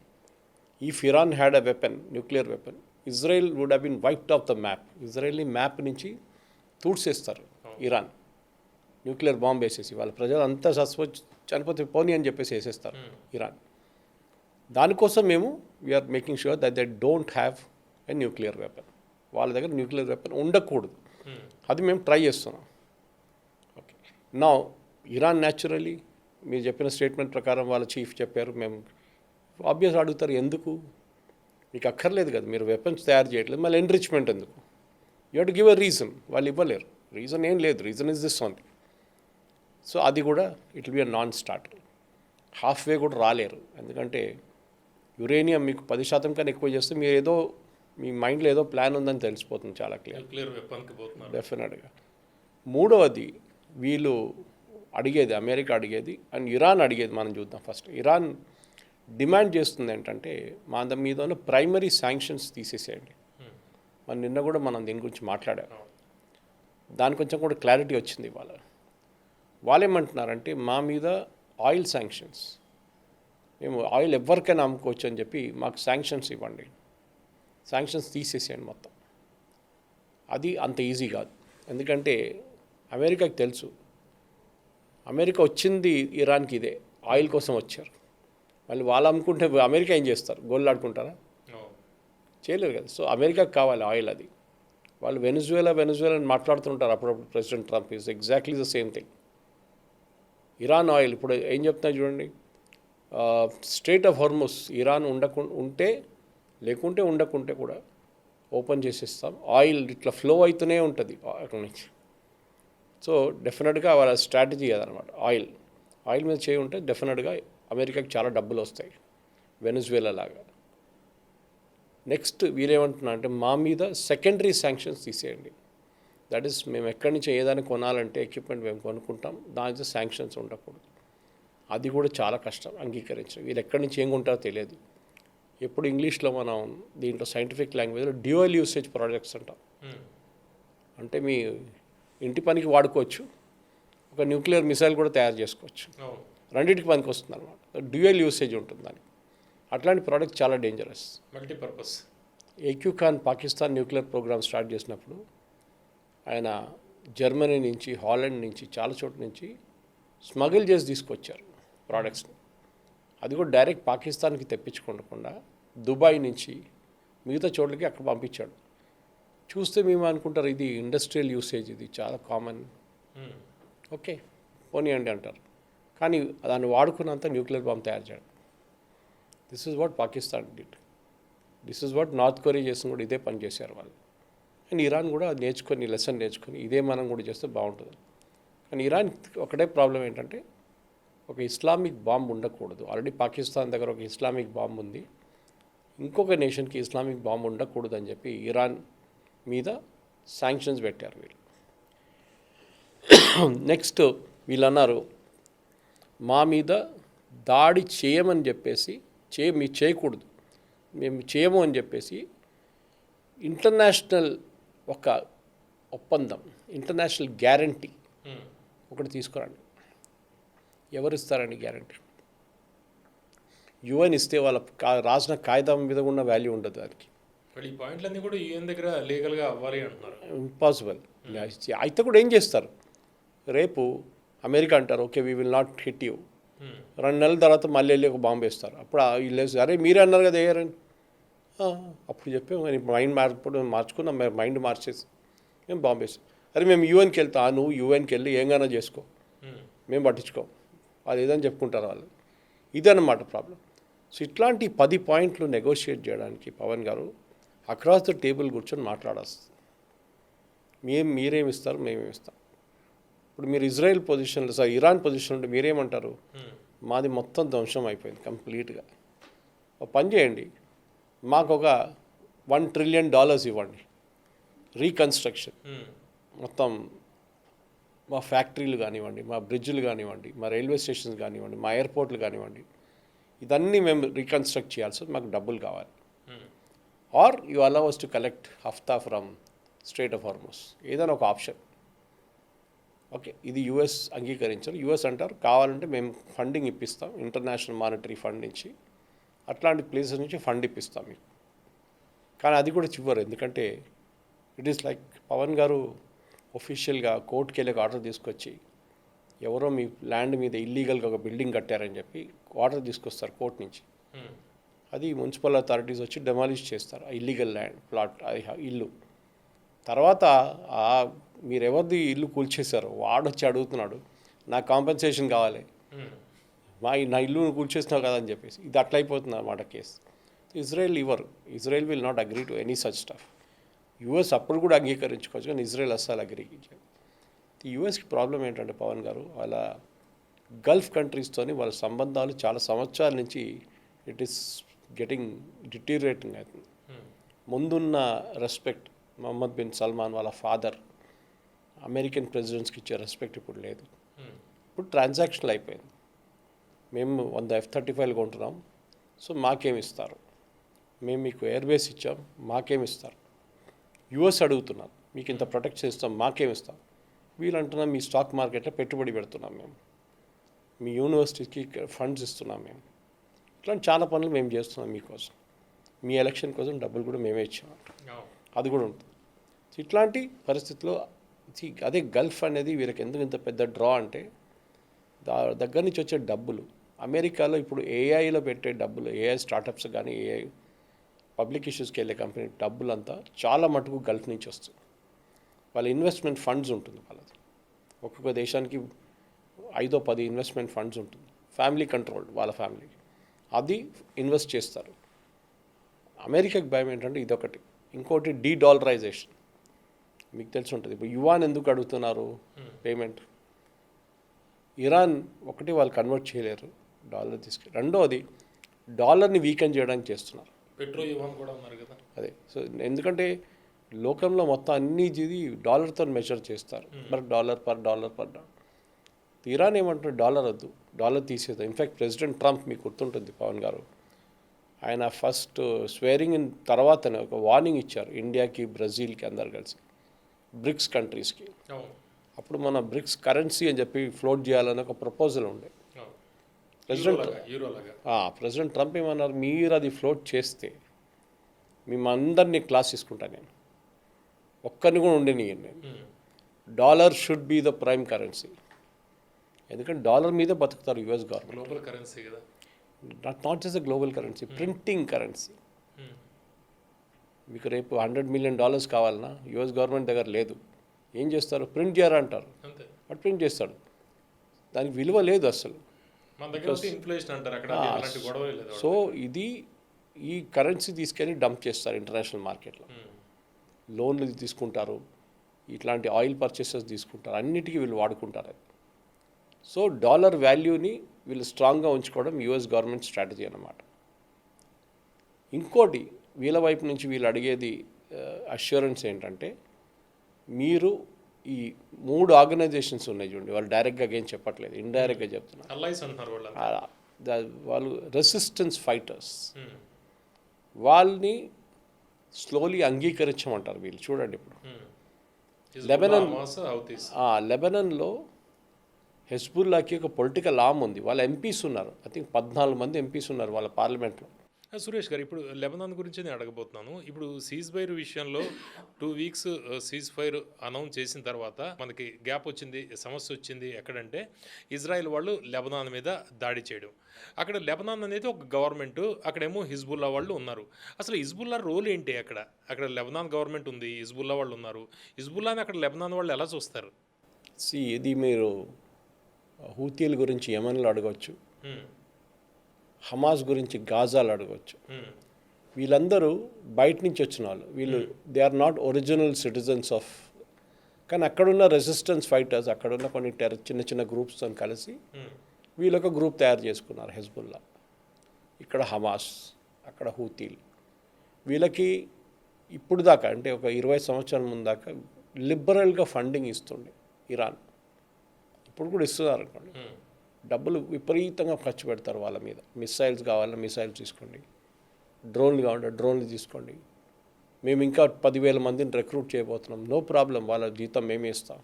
if Iran had a weapon, nuclear weapon, Israel would have been wiped off the map. ఇజ్రాయెల్ని మ్యాప్ నుంచి తూడ్చేస్తారు ఇరాన్, న్యూక్లియర్ బాంబ్ వేసేసి. వాళ్ళ ప్రజలు అంతా చనిపోతే పోనీ అని చెప్పేసి వేసేస్తారు ఇరాన్. దానికోసం మేము we are making sure that they don't have a nuclear weapon. వాళ్ళ దగ్గర న్యూక్లియర్ వెపన్ ఉండకూడదు, అది మేము ట్రై చేస్తున్నాం. ఓకే, నా ఇరాన్ న్యాచురలీ మీరు చెప్పిన స్టేట్మెంట్ ప్రకారం వాళ్ళ చీఫ్ చెప్పారు, మేము ఆబ్వియస్ అడుగుతారు ఎందుకు, మీకు అక్కర్లేదు కదా, మీరు వెపన్స్ తయారు చేయట్లేదు, మళ్ళీ ఎన్రిచ్మెంట్ ఎందుకు? You have to give a reason. వాళ్ళు ఇవ్వలేరు, రీజన్ ఏం లేదు, reason is this only. So అది కూడా it will be a non starter. Half వే కూడా రాలేరు. ఎందుకంటే యురేనియం మీకు 10% కన్నా ఎక్కువ చేస్తే మీరు ఏదో మీ మైండ్లో ఏదో ప్లాన్ ఉందని తెలిసిపోతుంది చాలా న్యూక్లియర్ వెపన్కి పోతున్నారు. డెఫినెట్గా. మూడవది వీళ్ళు అడిగేది, అమెరికా అడిగేది అండ్ ఇరాన్ అడిగేది మనం చూద్దాం. ఫస్ట్ ఇరాన్ డిమాండ్ చేస్తుంది ఏంటంటే మా మీద ఉన్న ప్రైమరీ శాంక్షన్స్ తీసేసేయండి. మన నిన్న కూడా మనం దీని గురించి మాట్లాడాం. దాని కొంచెం కూడా క్లారిటీ వచ్చింది ఇవాళ. వాళ్ళు ఏమంటున్నారంటే మా మీద ఆయిల్ శాంక్షన్స్, మేము ఆయిల్ ఎవరికైనా అమ్ముకోవచ్చు అని చెప్పి మాకు శాంక్షన్స్ ఇవ్వండి, శాంక్షన్స్ తీసేసేయండి మొత్తం. అది అంత ఈజీ కాదు. ఎందుకంటే అమెరికాకి తెలుసు అమెరికా వచ్చింది ఇరాన్కి ఇదే ఆయిల్ కోసం వచ్చారు. మళ్ళీ వాళ్ళు అమ్ముకుంటే అమెరికా ఏం చేస్తారు? గోళ్ళు ఆడుకుంటారా? చేయలేరు కదా. సో అమెరికాకి కావాలి ఆయిల్. అది వాళ్ళు వెనిజువేలా అని మాట్లాడుతుంటారు అప్పుడప్పుడు. President Trump is exactly the same thing. Iran oil ఇప్పుడు ఏం చెప్తున్నా చూడండి, స్ట్రెయిట్ ఆఫ్ హార్ముజ్ ఇరాన్ ఉంటే లేకుంటే ఉండకుంటే కూడా ఓపెన్ చేసేస్తాం. ఆయిల్ ఇట్లా ఫ్లో అవుతూనే ఉంటుంది అక్కడి నుంచి. సో డెఫినెట్గా వాళ్ళ స్ట్రాటజీ అదనమాట. ఆయిల్ మీద చేయి ఉంటే డెఫినెట్గా అమెరికాకి చాలా డబ్బులు వస్తాయి, వెనిజువేలా లాగా. నెక్స్ట్ వీరేమంటున్నా అంటే మా మీద సెకండరీ శాంక్షన్స్ తీసేయండి. దట్ ఈస్ మేము ఎక్కడి నుంచి ఏదైనా కొనాలంటే ఎక్విప్మెంట్ మేము కొనుక్కుంటాం, దాని శాంక్షన్స్ ఉండకూడదు. అది కూడా చాలా కష్టం అంగీకరించడం. వీళ్ళు ఎక్కడి నుంచి ఏం కొంటారో తెలియదు. ఎప్పుడు ఇంగ్లీష్లో మనం దీంట్లో సైంటిఫిక్ లాంగ్వేజ్లో డ్యూయల్ యూసేజ్ ప్రాజెక్ట్స్ అంటాం. అంటే మీ ఇంటి పనికి వాడుకోవచ్చు, ఒక న్యూక్లియర్ మిసైల్ కూడా తయారు చేసుకోవచ్చు, రెండింటికి పనికి వస్తుంది అనమాట. డ్యూయల్ యూసేజ్ ఉంటుంది దానికి. అట్లాంటి ప్రోడక్ట్ చాలా dangerous. Multipurpose. AQ Khan Pakistan nuclear programme start చేసినప్పుడు ఆయన జర్మనీ నుంచి, హాలండ్ నుంచి, చాలా చోట్ల నుంచి స్మగిల్ చేసి తీసుకొచ్చారు ప్రోడక్ట్స్ని. అది కూడా డైరెక్ట్ పాకిస్తాన్కి తెప్పించుకోకుండా దుబాయ్ నుంచి మిగతా చోట్లకి అక్కడ పంపించాడు. చూస్తే మేము అనుకుంటారు ఇది ఇండస్ట్రియల్ యూసేజ్, ఇది చాలా కామన్, ఓకే పోనీయండి అంటారు. కానీ దాన్ని వాడుకున్నంత న్యూక్లియర్ బాంబ్ తయారు చేయడం. This is what Pakistan did. This is what north Korea చేసిన కూడా ఇదే పని చేశారు వాళ్ళు. అండ్ ఇరాన్ కూడా నేర్చుకొని లెసన్ నేర్చుకొని ఇదే మనం కూడా చేస్తే బాగుంటుంది. కానీ ఇరాన్ ఒకటే ప్రాబ్లం ఏంటంటే ఒక ఇస్లామిక్ బాంబు ఉండకూడదు. ఆల్రెడీ పాకిస్తాన్ దగ్గర ఒక ఇస్లామిక్ బాంబు ఉంది, ఇంకొక నేషన్కి ఇస్లామిక్ బాంబు ఉండకూడదు అని చెప్పి ఇరాన్ మీద శాంక్షన్స్ పెట్టారు వీళ్ళు. నెక్స్ట్ వీళ్ళు అన్నారు మా మీద దాడి చేయమని చెప్పేసి మీరు చేయకూడదు, మేము చేయము అని చెప్పేసి ఇంటర్నేషనల్ ఒక ఒప్పందం, ఇంటర్నేషనల్ గ్యారంటీ ఒకటి తీసుకురండి. ఎవరు ఇస్తారండి గ్యారంటీ? యుఎన్ ఇస్తే వాళ్ళ రాసిన కాగితం మీద ఉన్న వాల్యూ ఉండదు దానికి. ఈ పాయింట్లన్నీ కూడా యుఎన్ దగ్గర లీగల్గా అవ్వాలి అంటున్నారు. ఇంపాసిబుల్. అయితే కూడా ఏం చేస్తారు? రేపు అమెరికా అంటారు okay we will not hit you, 2 నెలల తర్వాత మళ్ళీ వెళ్ళి ఒక బాంబు వేస్తారు. అప్పుడు వీళ్ళు అరే మీరే అన్నారు కదా వేయరని. అప్పుడు చెప్పాము మైండ్ మార్చుకున్నాం, మైండ్ మార్చేసి మేము బాంబు వేస్తాం. అరే మేము యూఎన్కి వెళ్తాం, నువ్వు యూఎన్కి వెళ్ళి ఏంగానో చేసుకో, మేము పట్టించుకోం, అది ఏదని చెప్పుకుంటారు వాళ్ళు. ఇదన్నమాట ప్రాబ్లం. సో ఇట్లాంటి 10 పాయింట్లు నెగోషియేట్ చేయడానికి పవన్ గారు అక్రాస్ ద టేబుల్ కూర్చొని మాట్లాడాల్సింది. మీరేమి ఇస్తారు, మేమేమి ఇస్తాం. ఇప్పుడు మీరు ఇజ్రాయెల్ పొజిషన్లో ఇరాన్ పొజిషన్ ఉంటే మీరేమంటారు? మాది మొత్తం ధ్వంసం అయిపోయింది కంప్లీట్గా. ఒక పని చేయండి, మాకు ఒక $1 trillion ఇవ్వండి, రీకన్స్ట్రక్షన్ మొత్తం, మా ఫ్యాక్టరీలు కానివ్వండి, మా బ్రిడ్జ్లు కానివ్వండి, మా రైల్వే స్టేషన్స్ కానివ్వండి, మా ఎయిర్పోర్ట్లు కానివ్వండి, ఇదన్నీ మేము రీకన్స్ట్రక్ట్ చేయాల్సి మాకు డబ్బులు కావాలి. Are you allow us to collect hafta from strait of Hormuz, ఏదైనా ఒక ఆప్షన్. ఓకే, ఇది యుఎస్ అంగీకరించారు. యుఎస్ అంటారు కావాలంటే మేము ఫండింగ్ ఇప్పిస్తాం, ఇంటర్నేషనల్ మానిటరీ ఫండ్ నుంచి, అట్లాంటి ప్లేసెస్ నుంచి ఫండ్ ఇప్పిస్తాం మీకు. కానీ అది కూడా చివరు. ఎందుకంటే ఇట్ ఈస్ లైక్ పవన్ గారు ఒఫీషియల్గా కోర్టుకి వెళ్ళి ఆర్డర్ తీసుకొచ్చి ఎవరో మీ ల్యాండ్ మీద ఇల్లీగల్గా ఒక బిల్డింగ్ కట్టారని చెప్పి ఆర్డర్ తీసుకొస్తారు కోర్టు నుంచి. అది మున్సిపల్ అథారిటీస్ వచ్చి డెమాలిష్ చేస్తారు ఆ ఇల్లీగల్ ల్యాండ్ ప్లాట్, అది ఇల్లు. తర్వాత మీరు ఎవరిది ఇల్లు కూల్చేశారో వాడు వచ్చి అడుగుతున్నాడు నాకు కాంపెన్సేషన్ కావాలి, నా ఇల్లు కూల్చేస్తున్నావు కదా అని చెప్పేసి. ఇది అట్లా అయిపోతుంది అన్నమాట case. Israel will not agree to any such stuff. US అప్పుడు కూడా అంగీకరించుకోవచ్చు, కానీ ఇజ్రాయెల్ అస్సలు అగ్రీ. ఈ యూఎస్కి ప్రాబ్లం ఏంటంటే పవన్ గారు, వాళ్ళ గల్ఫ్ కంట్రీస్తోని వాళ్ళ సంబంధాలు చాలా సంవత్సరాల నుంచి ఇట్ ఈస్ గెటింగ్ డిటీరియేటింగ్ అవుతుంది. ముందున్న రెస్పెక్ట్ మొహమ్మద్ బిన్ సల్మాన్ వాళ్ళ ఫాదర్ అమెరికన్ ప్రెసిడెంట్స్కి ఇచ్చే రెస్పెక్ట్ ఇప్పుడు లేదు. ఇప్పుడు ట్రాన్సాక్షన్లు అయిపోయింది. మేము 100 F-35 కొంటున్నాం, సో మాకేమి ఇస్తారు, మేము మీకు ఎయిర్బేస్ ఇచ్చాం, మాకేమి ఇస్తారు, యుఎస్ అడుగుతున్నారు మీకు ఇంత ప్రొటెక్షన్ ఇస్తాం, మాకేమి ఇస్తాం, వీళ్ళు అంటున్నాం మీ స్టాక్ మార్కెట్లో పెట్టుబడి పెడుతున్నాం, మేము మీ యూనివర్సిటీకి ఫండ్స్ ఇస్తున్నాం, మేము ఇట్లాంటి చాలా పనులు మేము చేస్తున్నాం మీకోసం, మీ ఎలక్షన్ కోసం డబ్బులు కూడా మేమే ఇచ్చామంట, అది కూడా ఉంటుంది. ఇట్లాంటి పరిస్థితుల్లో అదే గల్ఫ్ అనేది వీళ్ళకి ఎందుకు ఇంత పెద్ద డ్రా అంటే దగ్గర నుంచి వచ్చే డబ్బులు అమెరికాలో ఇప్పుడు ఏఐలో పెట్టే డబ్బులు, ఏఐ స్టార్టప్స్ కానీ ఏఐ పబ్లిక్ ఇష్యూస్కి వెళ్ళే కంపెనీ డబ్బులంతా చాలా మటుకు గల్ఫ్ నుంచి వస్తుంది. వాళ్ళ ఇన్వెస్ట్మెంట్ ఫండ్స్ ఉంటుంది వాళ్ళది, ఒక్కొక్క దేశానికి 5-10 ఇన్వెస్ట్మెంట్ ఫండ్స్ ఉంటుంది, ఫ్యామిలీ కంట్రోల్డ్, వాళ్ళ ఫ్యామిలీ అది ఇన్వెస్ట్ చేస్తారు. అమెరికాకి భయం ఏంటంటే ఇదొకటి, ఇంకోటి డీడాలరైజేషన్. మీకు తెలిసి ఉంటుంది, ఇప్పుడు యువాన్ ఎందుకు అడుగుతున్నారు పేమెంట్, ఇరాన్ ఒకటి వాళ్ళు కన్వర్ట్ చేయలేరు డాలర్ తీసుకు, రెండోది డాలర్ని వీకెన్ చేయడానికి చేస్తున్నారు, పెట్రోల్ యువాన్ కూడా ఉన్నారు కదా. అదే సో ఎందుకంటే లోకంలో మొత్తం అన్ని ఇది డాలర్తో మెజర్ చేస్తారు, పర్ డాలర్. ఇరాన్ ఏమంటారు, డాలర్ వద్దు, డాలర్ తీసేద్దాం. ఇన్ఫ్యాక్ట్ ప్రెసిడెంట్ ట్రంప్ మీకు గుర్తుంటుంది పవన్ గారు, ఆయన ఫస్ట్ స్వేరింగ్ ఇన్ తర్వాతనే ఒక వార్నింగ్ ఇచ్చారు ఇండియాకి, బ్రెజిల్కి, అందరు కలిసి బ్రిక్స్ కంట్రీస్కి. అప్పుడు మన బ్రిక్స్ కరెన్సీ అని చెప్పి ఫ్లోట్ చేయాలని ఒక ప్రపోజల్ ఉండే. ప్రెసిడెంట్ ట్రంప్ ఏమన్నారు, మీరు అది ఫ్లోట్ చేస్తే మేమందరినీ క్లాస్ తీసుకుంటాను, నేను ఒక్కరిని కూడా ఉండేనియను, నేను dollar should be the prime currency, ఎందుకంటే డాలర్ మీద బతుకుతారు యుఎస్ గవర్నమెంట్. గ్లోబల్ కరెన్సీ కదా, not just global currency, printing currency. మీకు రేపు $100 million కావాలన్నా యుఎస్ గవర్నమెంట్ దగ్గర లేదు, ఏం చేస్తారు, ప్రింట్ చేయరా అంటారు, బట్ ప్రింట్ చేస్తాడు, దానికి విలువ లేదు అసలు. సో ఇది ఈ కరెన్సీ తీసుకెళ్ళి డంప్ చేస్తారు ఇంటర్నేషనల్ మార్కెట్లో, లోన్లు తీసుకుంటారు, ఇట్లాంటి ఆయిల్ పర్చేసెస్ తీసుకుంటారు, అన్నిటికీ వీళ్ళు వాడుకుంటారు అది. సో డాలర్ వాల్యూని వీళ్ళు స్ట్రాంగ్గా ఉంచుకోవడం యుఎస్ గవర్నమెంట్ స్ట్రాటజీ అన్నమాట. ఇంకోటి వీళ్ళ వైపు నుంచి వీళ్ళు అడిగేది అష్యూరెన్స్ ఏంటంటే, మీరు ఈ 3 ఆర్గనైజేషన్స్ ఉన్నాయి చూడండి, వాళ్ళు డైరెక్ట్గా ఏం చెప్పట్లేదు, ఇండైరెక్ట్గా చెప్తున్నారు, వాళ్ళు రెసిస్టెన్స్ ఫైటర్స్, వాళ్ళని స్లోలీ అంగీకరించమంటారు వీళ్ళు. చూడండి ఇప్పుడు లెబనాన్లో హెజ్బుల్లాకి ఒక పొలిటికల్ ఆర్మ్ ఉంది, వాళ్ళ ఎంపీస్ ఉన్నారు, ఐ థింక్ 14 మంది ఎంపీస్ ఉన్నారు వాళ్ళ పార్లమెంట్లో. సురేష్ గారు, ఇప్పుడు లెబనాన్ గురించి నేను అడగబోతున్నాను. ఇప్పుడు సీజ్ ఫైర్ విషయంలో 2 weeks సీజ్ ఫైర్ అనౌన్స్ చేసిన తర్వాత మనకి గ్యాప్ వచ్చింది, సమస్య వచ్చింది. ఎక్కడంటే ఇజ్రాయెల్ వాళ్ళు లెబనాన్ మీద దాడి చేయడం. అక్కడ లెబనాన్ అనేది ఒక గవర్నమెంట్, అక్కడేమో హిజ్బుల్లా వాళ్ళు ఉన్నారు. అసలు హిజ్బుల్లా రోల్ ఏంటి అక్కడ లెబనాన్ గవర్నమెంట్ ఉంది, హిజ్బుల్లా వాళ్ళు ఉన్నారు. హిజ్బుల్లాని అక్కడ లెబనాన్ వాళ్ళు ఎలా చూస్తారు? ఇది మీరు హూతీల గురించి యెమెన్లో అడగవచ్చు, హమాస్ గురించి గాజాలు అడగవచ్చు. వీళ్ళందరూ బయట నుంచి వచ్చిన వాళ్ళు, వీళ్ళు they are not original citizens of, కానీ అక్కడున్న రెసిస్టెన్స్ ఫైటర్స్, అక్కడున్న కొన్ని చిన్న చిన్న గ్రూప్స్తో కలిసి వీళ్ళు ఒక గ్రూప్ తయారు చేసుకున్నారు, హెజ్బుల్లా. ఇక్కడ హమాస్, అక్కడ హూతీలు. వీళ్ళకి ఇప్పుడు దాకా అంటే ఒక 20 సంవత్సరాల ముందు దాకా లిబరల్గా ఫండింగ్ ఇస్తుండే ఇరాన్, ఇప్పుడు కూడా ఇస్తున్నారు అనుకోండి. డబ్బులు విపరీతంగా ఖర్చు పెడతారు వాళ్ళ మీద, మిసైల్స్ కావాలన్నా మిసైల్స్ తీసుకోండి, డ్రోన్లు కావాలంటే డ్రోన్లు తీసుకోండి, మేము ఇంకా 10,000 మందిని రిక్రూట్ చేయబోతున్నాం, నో ప్రాబ్లం, వాళ్ళ జీతం మేమే ఇస్తాం,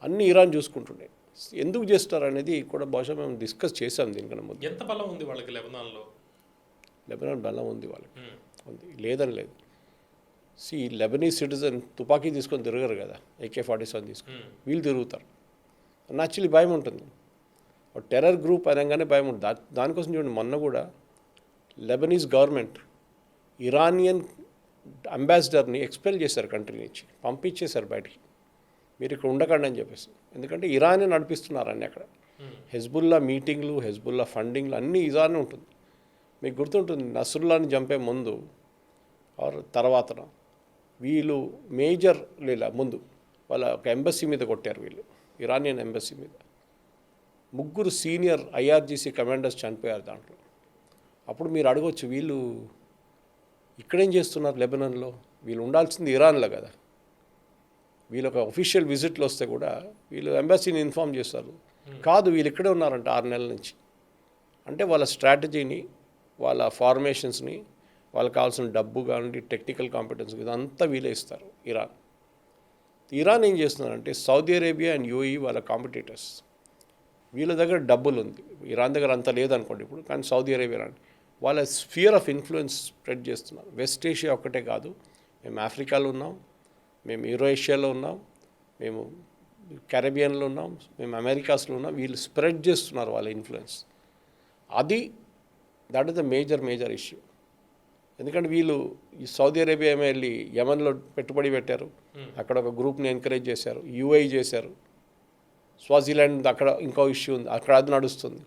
అన్నీ ఇరాన్ చూసుకుంటుండే. ఎందుకు చేస్తారు అనేది కూడా బహుశా మేము డిస్కస్ చేసాం దీనికన్నా ముందు. ఎంత బలం ఉంది వాళ్ళకి లెబనాన్లో? లెబనాన్ బలం ఉంది వాళ్ళకి, ఉంది, లేదని లేదు. లెబనీస్ సిటిజన్ తుపాకీ తీసుకొని తిరగరు కదా, AK-47 తీసుకొని, వీళ్ళు తిరుగుతారు. యాక్చువల్లీ భయం ఉంటుంది, టెర్రర్ గ్రూప్ అనగానే భయం ఉంటుంది. దానికోసం చూడండి, మొన్న కూడా లెబనీస్ గవర్నమెంట్ ఇరానియన్ అంబాసిడర్ని ఎక్స్పెల్ చేశారు, కంట్రీ నుంచి పంపించేశారు బయటికి, మీరు ఇక్కడ ఉండకండి అని చెప్పేసి. ఎందుకంటే ఇరానే నడిపిస్తున్నారని అక్కడ హెజ్బుల్లా మీటింగ్లు, హెజ్బుల్లా ఫండింగ్లు అన్నీ ఇరానే ఉంటుంది. మీకు గుర్తుంటుంది, నస్రుల్లాని చంపే ముందు తర్వాత వీళ్ళు మేజర్ లేదా ముందు వాళ్ళ ఒక ఎంబసీ మీద కొట్టారు వీళ్ళు, ఇరానియన్ ఎంబసీ మీద. 3 సీనియర్ ఐఆర్జీసీ కమాండర్స్ చనిపోయారు దాంట్లో. అప్పుడు మీరు అడగొచ్చు, వీళ్ళు ఇక్కడేం చేస్తున్నారు లెబనాన్లో? వీళ్ళు ఉండాల్సింది ఇరాన్లో కదా. వీళ్ళు ఒక అఫీషియల్ విజిట్లో వస్తే కూడా వీళ్ళు ఎంబసీని ఇన్ఫామ్ చేస్తారు. కాదు, వీళ్ళు ఇక్కడే ఉన్నారంట 6 నెలల నుంచి. అంటే వాళ్ళ స్ట్రాటజీని, వాళ్ళ ఫార్మేషన్స్ని, వాళ్ళకి కావాల్సిన డబ్బు కానీ టెక్నికల్ కాంపిటెన్స్ ఇదంతా వీళ్ళే ఇస్తారు ఇరాన్. ఇరాన్ ఏం చేస్తున్నారంటే సౌదీ అరేబియా అండ్ యూఏఈ వాళ్ళ కాంపిటీటర్స్. వీళ్ళ దగ్గర డబ్బులు ఉంది, ఇరాన్ దగ్గర అంత లేదనుకోండి ఇప్పుడు, కానీ సౌదీ అరేబియా వాళ్ళ స్ఫియర్ ఆఫ్ ఇన్ఫ్లుయెన్స్ స్ప్రెడ్ చేస్తున్నారు. వెస్ట్ ఏషియా ఒక్కటే కాదు, మేము ఆఫ్రికాలో ఉన్నాం, మేము యూరోఏషియాలో ఉన్నాం, మేము కరేబియన్లో ఉన్నాం, మేము అమెరికాస్లో ఉన్నాం. వీళ్ళు స్ప్రెడ్ చేస్తున్నారు వాళ్ళ influence. That is the major issue. ఎందుకంటే వీళ్ళు ఈ సౌదీ అరేబియా వెళ్ళి యమన్లో పెట్టుబడి పెట్టారు, అక్కడ ఒక గ్రూప్ని ఎంకరేజ్ చేశారు, యూఐ చేశారు. స్వాజిలాండ్ అక్కడ ఇంకో ఇష్యూ ఉంది, అక్కడ అది నడుస్తుంది.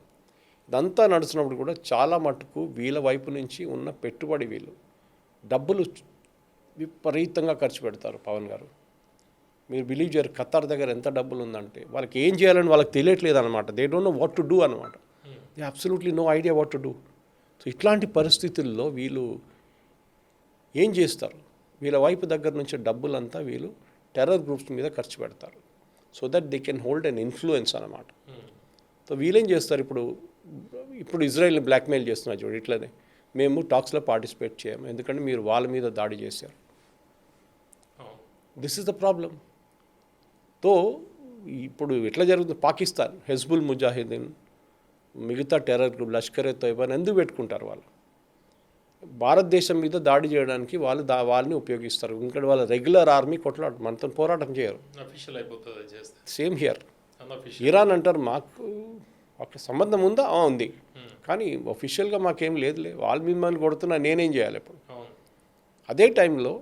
ఇదంతా నడుస్తున్నప్పుడు కూడా చాలా మటుకు వీళ్ళ వైపు నుంచి ఉన్న పెట్టుబడి, వీళ్ళు డబ్బులు విపరీతంగా ఖర్చు పెడతారు. పవన్ గారు, మీరు బిలీవ్ చేయరు, ఖతార్ దగ్గర ఎంత డబ్బులు ఉందంటే వాళ్ళకి ఏం చేయాలని వాళ్ళకి తెలియట్లేదు అనమాట. They don't know what to do అనమాట. They absolutely no idea what to do. So ఇట్లాంటి పరిస్థితుల్లో వీళ్ళు ఏం చేస్తారు? వీళ్ళ వైపు దగ్గర నుంచి డబ్బులంతా వీళ్ళు టెర్రర్ గ్రూప్స్ మీద ఖర్చు పెడతారు, so that they can hold an influence అనమాట. సో వీళ్ళేం చేస్తారు, ఇప్పుడు ఇజ్రాయెల్ని బ్లాక్మెయిల్ చేస్తున్నారు చూడు. ఇట్లనే మేము టాక్స్లో పార్టిసిపేట్ చేయము, ఎందుకంటే మీరు వాళ్ళ మీద దాడి చేశారు. This is the problem. తో ఇప్పుడు ఎట్లా జరుగుతుంది, పాకిస్తాన్ హెజ్బుల్ ముజాహిదీన్, మిగతా టెర్రర్ గ్రూప్ లష్కర్ ఎ తోయిబా ఎందుకు పెట్టుకుంటారు? వాళ్ళు భారతదేశం మీద దాడి చేయడానికి వాళ్ళని ఉపయోగిస్తారు. ఇంకా వాళ్ళ రెగ్యులర్ ఆర్మీ కొట్లాడు మనతో పోరాటం చేయరు. Same here. ఇరాన్ అంటారు మాకు ఒక సంబంధం ఉందా? ఉంది, కానీ అఫీషియల్గా మాకేం లేదులే, వాళ్ళు మిమ్మల్ని కొడుతున్నా నేనేం చేయాలి ఇప్పుడు? అదే టైంలో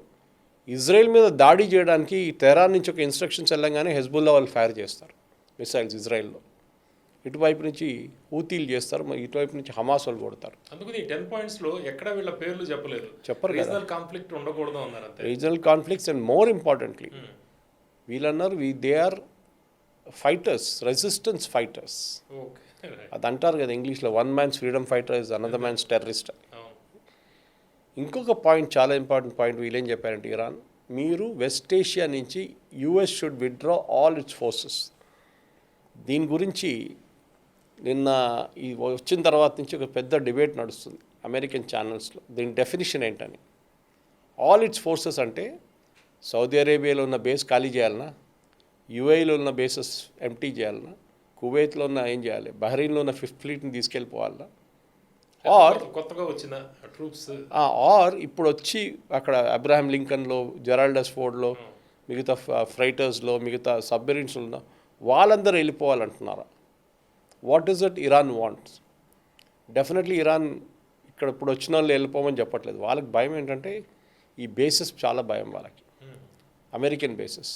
ఇజ్రాయెల్ మీద దాడి చేయడానికి తెహరాన్ నుంచి ఒక ఇన్స్ట్రక్షన్స్ వెళ్ళంగానే హెజ్బుల్లా వాళ్ళు ఫైర్ చేస్తారు మిసైల్స్ ఇజ్రాయెల్లో. ఇటువైపు నుంచి హూతీలు చేస్తారు, మరి ఇటువైపు నుంచి హమాస్ వాళ్ళు కొడతారు. అందుకని 10 పాయింట్స్లో ఎక్కడ వీళ్ళ పేర్లు చెప్పలేదు, చెప్పరు. రీజనల్ కాన్ఫ్లిక్ట్ ఉండకూడదు అన్నారు. Regional conflicts and more importantly వీళ్ళన్నారు they are fighters, resistance fighters. అది అంటారు కదా ఇంగ్లీష్లో, one man's freedom fighter is another man's terrorist. ఇంకొక పాయింట్, చాలా ఇంపార్టెంట్ పాయింట్ వీళ్ళేం చెప్పారంటే ఇరాన్, మీరు వెస్ట్ ఏషియా నుంచి US should withdraw all its forces. దీని గురించి నిన్న ఈ వచ్చిన తర్వాత నుంచి ఒక పెద్ద డిబేట్ నడుస్తుంది అమెరికన్ ఛానల్స్లో. దీని డెఫినిషన్ ఏంటని. ఆల్ ఇట్స్ ఫోర్సెస్ అంటే సౌదీ అరేబియాలో ఉన్న బేస్ ఖాళీ చేయాలన్నా, యుఏఈలో ఉన్న బేసెస్ ఎంటీ చేయాలన్నా, కువైట్లో ఉన్న ఏం చేయాలి, బహ్రెయిన్లో ఉన్న 5th ఫ్లీట్ని తీసుకెళ్ళిపోవాలన్నా, ఆర్ కొత్తగా వచ్చిన ట్రూప్స్, ఆర్ ఇప్పుడు వచ్చి అక్కడ అబ్రహాం లింకన్లో, జెరాల్డస్ ఫోర్డ్లో, మిగతా ఫ్రైటర్స్లో, మిగతా సబ్మెరీన్స్లో వాళ్ళందరూ వెళ్ళిపోవాలంటున్నారా? What is that Iran wants? Definitely Iran ఇక్కడ ఇప్పుడు వచ్చిన వాళ్ళు వెళ్ళిపోమని చెప్పట్లేదు. వాళ్ళకి భయం ఏంటంటే ఈ బేసెస్ చాలా భయం వాళ్ళకి, అమెరికన్ బేసెస్.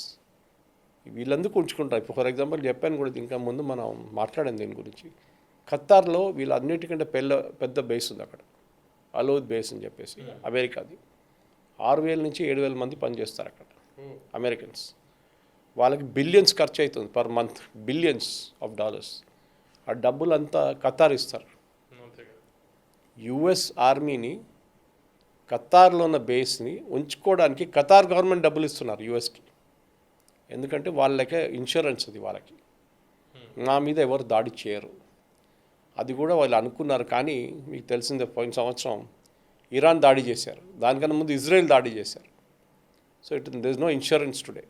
వీళ్ళందుకు ఉంచుకుంటారు. ఇప్పుడు ఫర్ ఎగ్జాంపుల్ చెప్పాను కూడా, ఇంకా ముందు మనం మాట్లాడాం దీని గురించి. ఖతార్లో వీళ్ళు అన్నిటికంటే పెద్ద బేస్ ఉంది అక్కడ, అలౌద్ బేస్ అని చెప్పేసి అమెరికాది. 6,000 నుంచి 7,000 మంది పనిచేస్తారు అక్కడ అమెరికన్స్. వాళ్ళకి బిలియన్స్ ఖర్చు అవుతుంది per month, billions of dollars. ఆ డబ్బులంతా ఖతార్ ఇస్తారు. యుఎస్ ఆర్మీని ఖతార్లో ఉన్న బేస్ని ఉంచుకోవడానికి ఖతార్ గవర్నమెంట్ డబ్బులు ఇస్తున్నారు యుఎస్కి. ఎందుకంటే వాళ్ళకే ఇన్సూరెన్స్ అది వాళ్ళకి, నా మీద ఎవరు దాడి చేయరు. అది కూడా వాళ్ళు అనుకున్నారు. కానీ మీకు తెలిసిందే, పోయిన సంవత్సరం ఇరాన్ దాడి చేశారు, దానికన్నా ముందు ఇజ్రాయెల్ దాడి చేశారు. So there is no insurance today.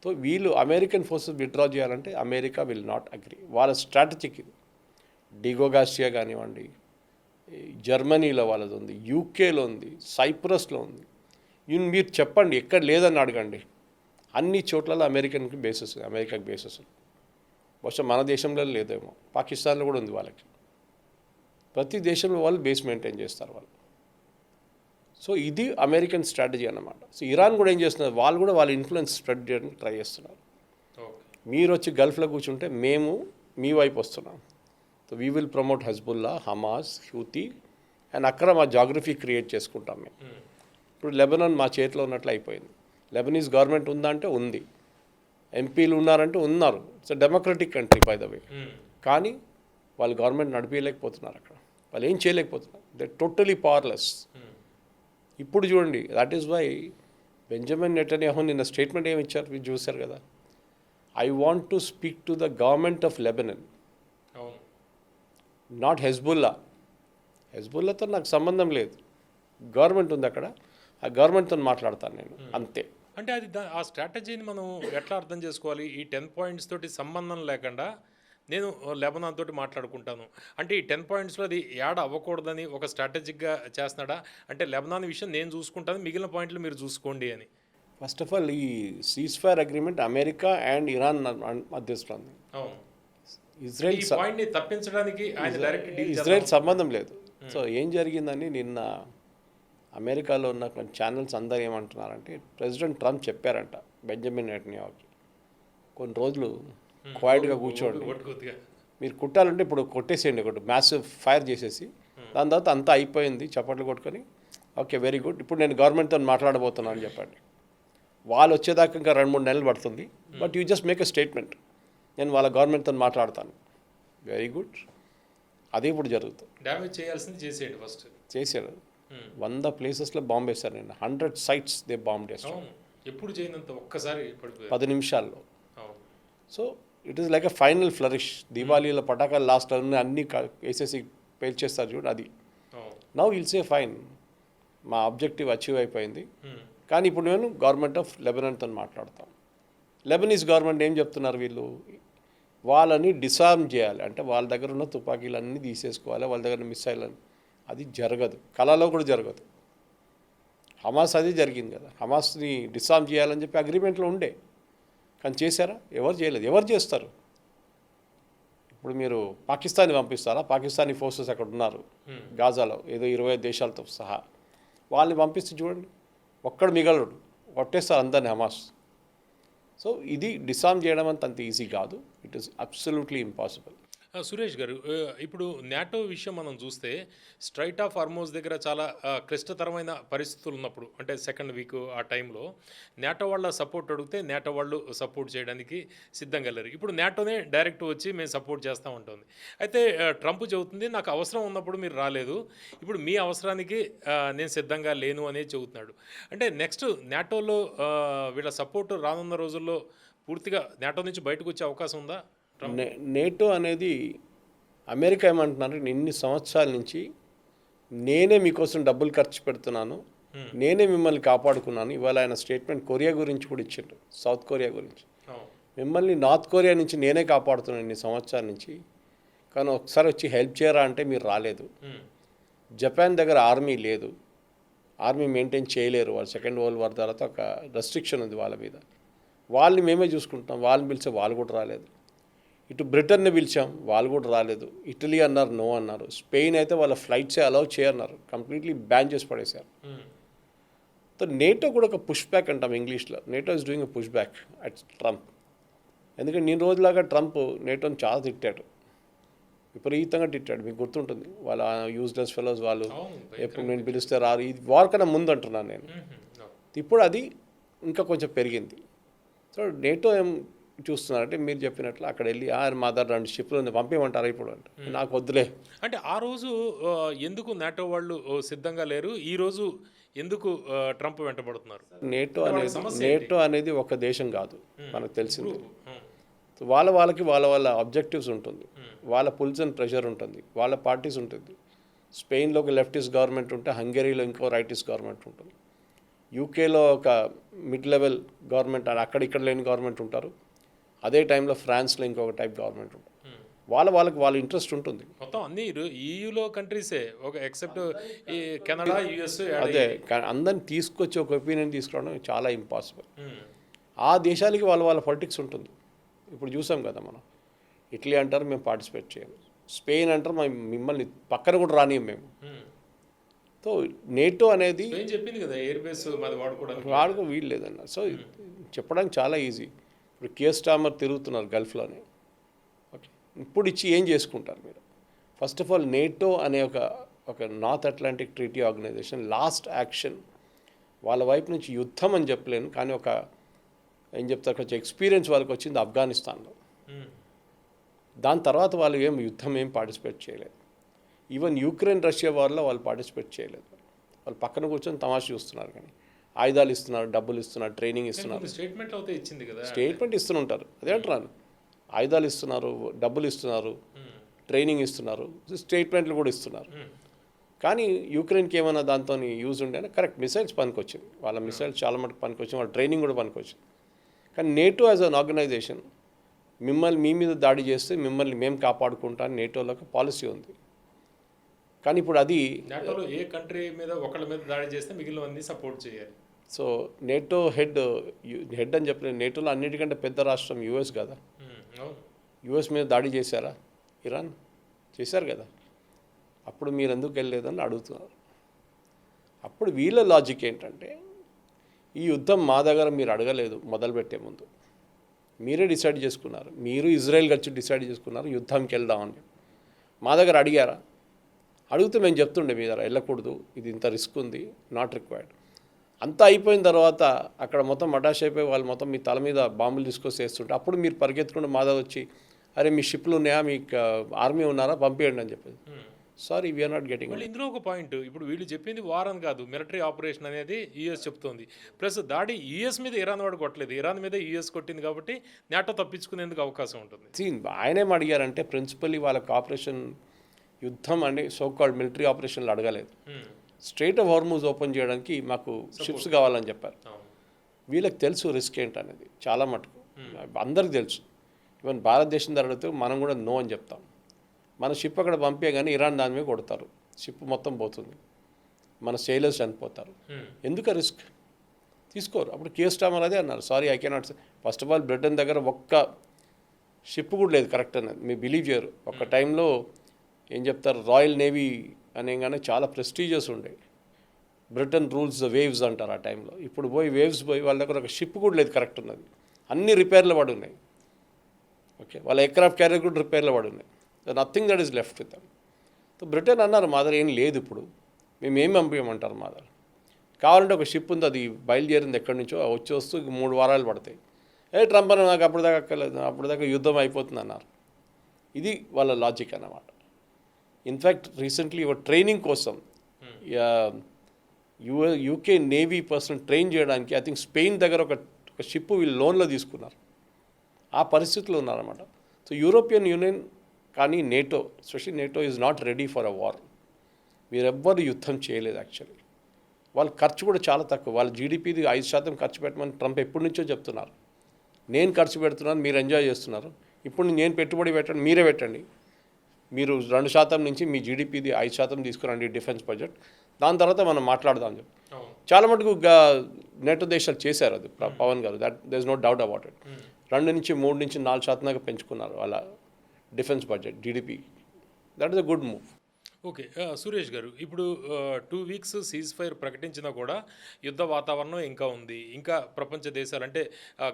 So వీళ్ళు అమెరికన్ ఫోర్సెస్ విత్డ్రా చేయాలంటే అమెరికా విల్ నాట్ అగ్రీ. వాళ్ళ స్ట్రాటజిక్ ఇది. డిగోగాస్టియా కానివ్వండి, జర్మనీలో వాళ్ళది ఉంది, యూకేలో ఉంది, సైప్రస్లో ఉంది. మీరు చెప్పండి ఎక్కడ లేదని అడగండి, అన్ని చోట్లలో అమెరికాకి బేసెస్. బహుశా మన దేశంలో లేదేమో, పాకిస్తాన్లో కూడా ఉంది వాళ్ళకి. ప్రతి దేశంలో వాళ్ళు బేస్ మెయింటైన్ చేస్తారు వాళ్ళు. సో ఇది అమెరికన్ స్ట్రాటజీ అన్నమాట. సో ఇరాన్ కూడా ఏం చేస్తున్నారు, వాళ్ళు కూడా వాళ్ళ ఇన్ఫ్లుయెన్స్ స్ప్రెడ్ చేయడానికి ట్రై చేస్తున్నారు. మీరు వచ్చి గల్ఫ్లో కూర్చుంటే మేము మీ వైపు వస్తున్నాం. So we will promote Hezbollah, Hamas, Houthi and అక్కడ మా జాగ్రఫీ క్రియేట్ చేసుకుంటాం మేము. ఇప్పుడు లెబనాన్ మా చేతిలో ఉన్నట్లు అయిపోయింది. లెబనీస్ గవర్నమెంట్ ఉందా అంటే ఉంది, ఎంపీలు ఉన్నారంటే ఉన్నారు. It's democratic country by the way. కానీ వాళ్ళు గవర్నమెంట్ నడిపించలేకపోతున్నారు అక్కడ. వాళ్ళు ఏం చేయలేకపోతున్నారు. They totally powerless. ఇప్పుడు చూడండి, that is why Benjamin Netanyahu నిన్న స్టేట్మెంట్ ఏమి ఇచ్చారు మీరు చూశారు కదా. I want to speak to the government of Lebanon, అవును. Not Hezbollah. హెజ్బుల్లాతో నాకు సంబంధం లేదు. గవర్నమెంట్ ఉంది అక్కడ, ఆ గవర్నమెంట్తో మాట్లాడతాను నేను, అంతే. అంటే అది ఆ స్ట్రాటజీని మనం ఎట్లా అర్థం చేసుకోవాలి? ఈ 10 పాయింట్స్ తోటి సంబంధం లేకుండా నేను లెబనాన్ తోటి మాట్లాడుకుంటాను అంటే ఈ 10 పాయింట్స్లో అది యాడ్ అవ్వకూడదని ఒక స్ట్రాటజిక్గా చేస్తున్నాడా? అంటే లెబనాన్ విషయం నేను చూసుకుంటాను, మిగిలిన పాయింట్లు మీరు చూసుకోండి అని. ఫస్ట్ ఆఫ్ ఆల్ ఈ ceasefire agreement America and Iran మధ్యస్థుంది. అవును. ఇజ్రాయెల్ ఈ పాయింట్ని తప్పించడానికి ఆయన డైరెక్ట్ డీల్ ఇజ్రాయెల్ సంబంధం లేదు. సో ఏం జరిగిందని నిన్న అమెరికాలో ఉన్న కొన్ని ఛానల్స్ అందరూ ఏమంటున్నారంటే ప్రెసిడెంట్ ట్రంప్ చెప్పారంట బెంజమిన్ నెటన్యాహుకి, కొన్ని రోజులు క్వైట్గా కూర్చోండి, కొద్దిగా మీరు కుట్టాలంటే ఇప్పుడు కొట్టేసేయండి, ఒకటి మ్యాసివ్ ఫైర్ చేసేసి దాని తర్వాత అంతా అయిపోయింది చప్పట్లు కొట్టుకొని ఓకే వెరీ గుడ్ ఇప్పుడు నేను గవర్నమెంట్తో మాట్లాడబోతున్నాను అని చెప్పండి. వాళ్ళు వచ్చేదాకా ఇంకా 2-3 నెలలు పడుతుంది. But you just make a statement, నేను వాళ్ళ గవర్నమెంట్తో మాట్లాడతాను. Very good. అది ఇప్పుడు జరుగుతుంది. డ్యామేజ్ చేయాల్సింది చేసేయండి ఫస్ట్. చేశారు. 100 ప్లేసెస్లో బాంబ్ వేశారు నిన్న. 100 sites దే బాంబ్ వేస్తారు అవును. ఎప్పుడు చేయనంత ఒక్కసారి పడిపోయారు 10 నిమిషాల్లో. అవును. So it is like a final flourish. దీపావళిలో పటాకాలు లాస్ట్ అన్నీ వేసేసి పేల్చేస్తారు చూడు, అది. అవును. నౌ విల్ సే ఫైన్, మా ఆబ్జెక్టివ్ అచీవ్ అయిపోయింది. కానీ ఇప్పుడు నేను గవర్నమెంట్ ఆఫ్ లెబనాన్తో మాట్లాడతాను. లెబనీస్ గవర్నమెంట్ ఏం చెప్తున్నారు, వీళ్ళు వాళ్ళని డిసార్మ్ చేయాలి, అంటే వాళ్ళ దగ్గర ఉన్న తుపాకీలన్నీ తీసేసుకోవాలి, వాళ్ళ దగ్గర మిసైల్ అని. అది జరగదు, కళలో కూడా జరగదు. హమాస్ అది జరిగింది కదా, హమాస్ని డిసార్మ్ చేయాలని చెప్పి అగ్రిమెంట్లో ఉండే, కానీ చేశారా? ఎవరు చేయలేదు. ఎవరు చేస్తారు? ఇప్పుడు మీరు పాకిస్తాన్ని పంపిస్తారా? పాకిస్తానీ ఫోర్సెస్ అక్కడ ఉన్నారు గాజాలో, ఏదో 25 దేశాలతో సహా. వాళ్ళని పంపిస్తే చూడండి, ఒక్కడు మిగలడు, కొట్టేస్తారు అందరిని హమాస్. సో ఇది డిసార్మ్ చేయడం అంత ఈజీ కాదు. It is absolutely impossible. Suresh గారు, ఇప్పుడు నాటో విషయం మనం చూస్తే స్ట్రైట్ ఆఫ్ హార్మోజ్ దగ్గర చాలా క్లిష్టతరమైన పరిస్థితులు ఉన్నప్పుడు, అంటే సెకండ్ వీక్ ఆ టైంలో నాటో వాళ్ళ సపోర్ట్ అడిగితే నాటో వాళ్ళు సపోర్ట్ చేయడానికి సిద్ధంగా లేరు. ఇప్పుడు నాటోనే డైరెక్ట్ వచ్చి మేము సపోర్ట్ చేస్తూ ఉంటుంది. అయితే ట్రంప్ చెబుతుంది నాకు అవసరం ఉన్నప్పుడు మీరు రాలేదు, ఇప్పుడు మీ అవసరానికి నేను సిద్ధంగా లేను అనేది చెబుతున్నాడు. అంటే నెక్స్ట్ నాటోలో వీళ్ళ సపోర్ట్ రానున్న రోజుల్లో పూర్తిగా నాటో నుంచి బయటకు వచ్చే అవకాశం ఉందా? నేటో అనేది అమెరికా ఏమంటున్నారు, ఇన్ని సంవత్సరాల నుంచి నేనే మీకోసం డబ్బులు ఖర్చు పెడుతున్నాను, నేనే మిమ్మల్ని కాపాడుకున్నాను. ఇవాళ ఆయన స్టేట్మెంట్ కొరియా గురించి కూడా ఇచ్చిండు, సౌత్ కొరియా గురించి. మిమ్మల్ని నార్త్ కొరియా నుంచి నేనే కాపాడుతున్నాను ఇన్ని సంవత్సరాల నుంచి, కానీ ఒకసారి వచ్చి హెల్ప్ చేయరా అంటే మీరు రాలేదు. జపాన్ దగ్గర ఆర్మీ లేదు, ఆర్మీ మెయింటైన్ చేయలేరు వాళ్ళు. సెకండ్ వరల్డ్ వార్ తర్వాత ఒక రెస్ట్రిక్షన్ ఉంది వాళ్ళ మీద. వాళ్ళని మేమే చూసుకుంటాం, వాళ్ళని పిలిచే వాళ్ళు కూడా రాలేదు. ఇటు బ్రిటన్ని పిలిచాం, వాళ్ళు కూడా రాలేదు. ఇటలీ అన్నారు, నో అన్నారు. స్పెయిన్ అయితే వాళ్ళ ఫ్లైట్సే అలౌ చేయన్నారు, కంప్లీట్లీ బ్యాన్ చేసి పడేశారు. సో నేటో కూడా ఒక పుష్ బ్యాక్ అంటాం ఇంగ్లీష్లో. NATO is doing a push back at Trump. ఎందుకంటే నేను రోజులాగా ట్రంప్ నేటోని చాలా తిట్టాడు, విపరీతంగా తిట్టాడు. మీకు గుర్తుంటుంది, వాళ్ళ యూజ్లెస్ ఫెలోస్ వాళ్ళు ఎప్పుడు నేను పిలిస్తే రారు. ఇది వార్ కన్నా ముందు అంటున్నాను నేను. ఇప్పుడు అది ఇంకా కొంచెం పెరిగింది. సో నేటో ఏం చూస్తున్నారంటే మీరు చెప్పినట్లు అక్కడ వెళ్ళి మా దగ్గర 2 షిప్లు పంపించమంటారా ఇప్పుడు అంటే నాకు వద్దులే. అంటే ఆ రోజు ఎందుకు నాటో వాళ్ళు సిద్ధంగా లేరు, ఈ రోజు ఎందుకు ట్రంప్ వెంటబడుతున్నారు? నేటో అనేది ఒక దేశం కాదు, మనకు తెలిసింది. వాళ్ళ అబ్జెక్టివ్స్ ఉంటుంది, వాళ్ళ పుల్స్ అండ్ ప్రెషర్ ఉంటుంది, వాళ్ళ పార్టీస్ ఉంటుంది. స్పెయిన్లో ఒక లెఫ్టిస్ట్ గవర్నమెంట్ ఉంటే హంగరీలో ఇంకో రైటిస్ట్ గవర్నమెంట్ ఉంటుంది. యూకేలో ఒక మిడ్ లెవెల్ గవర్నమెంట్, అక్కడిక్కడ లేని గవర్నమెంట్ ఉంటారు. అదే టైంలో ఫ్రాన్స్లో ఇంకొక టైప్ గవర్నమెంట్ ఉంటుంది. వాళ్ళ ఇంట్రెస్ట్ ఉంటుంది. మొత్తం అన్ని ఈయూలో కంట్రీసే, ఒక ఎక్సెప్ట్ ఈ కెనడా, యుఎస్. అదే అందరిని తీసుకొచ్చి ఒక ఒపీనియన్ తీసుకురావడం చాలా ఇంపాసిబుల్. ఆ దేశాలకి వాళ్ళ పొలిటిక్స్ ఉంటుంది. ఇప్పుడు చూసాం కదా మనం, ఇటలీ అంటారు మేము పార్టిసిపేట్ చేయాలి, స్పెయిన్ అంటారు మిమ్మల్ని పక్కన కూడా రానియం మేము. సో నేటో అనేది చెప్పింది కదా ఎయిర్ బేస్ వాడుకో వీలు లేదన్న. సో చెప్పడానికి చాలా ఈజీ. ఇప్పుడు కియర్ స్టార్మర్ తిరుగుతున్నారు గల్ఫ్లోనే. ఓకే, ఇప్పుడు ఇచ్చి ఏం చేసుకుంటారు మీరు? ఫస్ట్ ఆఫ్ ఆల్ నేటో అనే ఒక North Atlantic Treaty Organization last action వాళ్ళ వైపు నుంచి యుద్ధం అని చెప్పలేను, కానీ ఒక ఏం చెప్తారు కొంచెం ఎక్స్పీరియన్స్ వాళ్ళకి వచ్చింది ఆఫ్ఘనిస్తాన్లో. ఉమ్, దాని తర్వాత వాళ్ళు యుద్ధం ఏం పార్టిసిపేట్ చేయలేదు. ఈవెన్ యూక్రెయిన్ రష్యా వార్లో వాళ్ళు పార్టిసిపేట్ చేయలేదు. వాళ్ళు పక్కన కూర్చొని తమాషా చూస్తున్నారు, కానీ ఆయుధాలు ఇస్తున్నారు, డబ్బులు ఇస్తున్నారు, ట్రైనింగ్ ఇస్తున్నారు. స్టేట్మెంట్ అయితే ఇచ్చింది కదా. స్టేట్మెంట్ ఇస్తుంటారు, అదే అంటున్నాను. ఆయుధాలు ఇస్తున్నారు, డబ్బులు ఇస్తున్నారు, ట్రైనింగ్ ఇస్తున్నారు, స్టేట్మెంట్లు కూడా ఇస్తున్నారు. కానీ యూక్రెయిన్కి ఏమైనా దాంతో యూజ్ ఉండే కరెక్ట్ మిసైల్స్ పనికొచ్చింది, వాళ్ళ మిసైల్స్ చాలా మటుకు పనికొచ్చింది, వాళ్ళ ట్రైనింగ్ కూడా పనికొచ్చింది. కానీ నేటో యాజ్ అన్ ఆర్గనైజేషన్ మిమ్మల్ని మీ మీద దాడి చేస్తే మిమ్మల్ని మేము కాపాడుకుంటాం నేటోలో ఒక పాలసీ ఉంది. కానీ ఇప్పుడు అది నాటోలో ఏ కంట్రీ మీద ఒకళ్ళ మీద దాడి చేస్తే మిగిలినవన్నీ సపోర్ట్ చేయాలి. సో నేటో హెడ్ అని చెప్పలేదు. నేటోలో అన్నిటికంటే పెద్ద రాష్ట్రం యుఎస్ కదా. అవును. యుఎస్ మీద దాడి చేశారా? ఇరాన్ చేశారు కదా. అప్పుడు మీరు ఎందుకు వెళ్ళలేదని అడుగుతున్నారు. అప్పుడు వీళ్ళ లాజిక్ ఏంటంటే ఈ యుద్ధం మా దగ్గర మీరు అడగలేదు, మొదలుపెట్టే ముందు మీరే డిసైడ్ చేసుకున్నారు. మీరు ఇజ్రాయెల్ వచ్చి డిసైడ్ చేసుకున్నారు యుద్ధంకి వెళ్దామని. మా దగ్గర అడిగారా? అడిగితే మేము చెప్తుండే మీ దగ్గర వెళ్ళకూడదు, ఇది ఇంత రిస్క్ ఉంది, నాట్ రిక్వైర్డ్. అంతా అయిపోయిన తర్వాత అక్కడ మొత్తం మటాష్ అయిపోయి వాళ్ళు మొత్తం మీ తల మీద బాంబులు తీసుకొచ్చి వేస్తుంటే అప్పుడు మీరు పరిగెత్తుకుంటే మా దగ్గర వచ్చి అరే మీ షిప్లు ఉన్నాయా, మీకు ఆర్మీ ఉన్నారా, పంపించండి అని చెప్పేది. Sorry we are not getting. మళ్ళీ ఇందులో ఒక పాయింట్, ఇప్పుడు వీళ్ళు చెప్పింది వార్ అని కాదు, మిలిటరీ ఆపరేషన్ అనేది యూఎస్ చెప్తోంది. ప్లస్ దాడి యూఎస్ మీద ఇరాన్ వాడు కొట్టలేదు, ఇరాన్ మీద యూఎస్ కొట్టింది కాబట్టి నాటో తప్పించుకునేందుకు అవకాశం ఉంటుంది. ఆయనేం అడిగారంటే ప్రిన్సిపల్లీ వాళ్ళకి ఆపరేషన్ యుద్ధం అని సోకాల్డ్ మిలిటరీ ఆపరేషన్లు అడగలేదు. స్ట్రైట్ ఆఫ్ హార్మూజ్ ఓపెన్ చేయడానికి మాకు షిప్స్ కావాలని చెప్పారు. వీళ్ళకి తెలుసు రిస్క్ ఏంటనేది చాలా మటుకు, అందరికి తెలుసు. ఈవెన్ భారతదేశం అడిగితే మనం కూడా నో అని చెప్తాం. మన షిప్ అక్కడ పంపే కానీ ఇరాన్ దాని మీద కొడతారు, షిప్ మొత్తం పోతుంది, మన సెయిలర్స్ చనిపోతారు. ఎందుకు రిస్క్ తీసుకోరు. అప్పుడు కేస్ స్టామర్ అదే అన్నారు, sorry I cannot. First of all Britain దగ్గర ఒక్క షిప్ కూడా లేదు కరెక్ట్ అనేది, మీరు బిలీవ్ చేయరు. ఒక టైంలో ఏం చెప్తారు, రాయల్ నేవీ అనేగానే చాలా ప్రెస్టీజియస్ ఉండే. బ్రిటన్ రూల్స్ ద వేవ్స్ అంటారు ఆ టైంలో. ఇప్పుడు పోయి వేవ్స్ పోయి వాళ్ళ దగ్గర ఒక షిప్ కూడా లేదు కరెక్ట్ ఉన్నది, అన్ని రిపేర్లు పడి ఉన్నాయి. ఓకే, వాళ్ళ ఎయిర్క్రాఫ్ట్ క్యారియర్ కూడా రిపేర్లు పడి ఉన్నాయి. Nothing that is left with them. So Britain అన్నారు మా దగ్గర ఏం లేదు, ఇప్పుడు మేము ఏం పంపించమంటారు మా దగ్గర. కావాలంటే ఒక షిప్ ఉంది, అది బయలుదేరింది ఎక్కడి నుంచో, వచ్చి వస్తూ 3 వారాలు పడతాయి. ట్రంప్ అని నాకు అప్పుడు దాకా అక్కర్లేదు, అప్పుడు దాకా యుద్ధం అయిపోతుంది అన్నారు. ఇది వాళ్ళ లాజిక్ అన్నమాట. ఇన్ఫ్యాక్ట్ రీసెంట్లీ ఒక ట్రైనింగ్ కోసం యూకే నేవీ పర్సన్ ట్రైన్ చేయడానికి ఐ థింక్ స్పెయిన్ దగ్గర ఒక షిప్ వీళ్ళు లోన్లో తీసుకున్నారు. ఆ పరిస్థితిలో ఉన్నారన్నమాట. సో యూరోపియన్ యూనియన్ కానీ NATO, especially NATO is not ready for a war. మీరెవ్వరు యుద్ధం చేయలేదు యాక్చువల్లీ. వాళ్ళ ఖర్చు కూడా చాలా తక్కువ. వాళ్ళ జీడిపిది 5% ఖర్చు పెట్టమని ట్రంప్ ఎప్పటి నుంచో చెప్తున్నారు. నేను ఖర్చు పెడుతున్నాను, మీరు ఎంజాయ్ చేస్తున్నారు. ఇప్పుడు నేను పెట్టుబడి పెట్టండి, మీరే పెట్టండి. మీరు 2% నుంచి మీ జీడిపిది 5% తీసుకురండి డిఫెన్స్ బడ్జెట్, దాని తర్వాత మనం మాట్లాడదాం చెప్పి చాలా మటుకు నేటో దేశాలు చేశారు. అది పవన్ గారు, that there is no doubt about it. 2 నుంచి 3 నుంచి 4% దాకా పెంచుకున్నారు వాళ్ళ defence budget GDP. That is a good move. Okay, Suresh గారు, ఇప్పుడు 2 వీక్స్ సీజ్ ఫైర్ ప్రకటించినా కూడా యుద్ధ వాతావరణం ఇంకా ఉంది. ఇంకా ప్రపంచ దేశాలు అంటే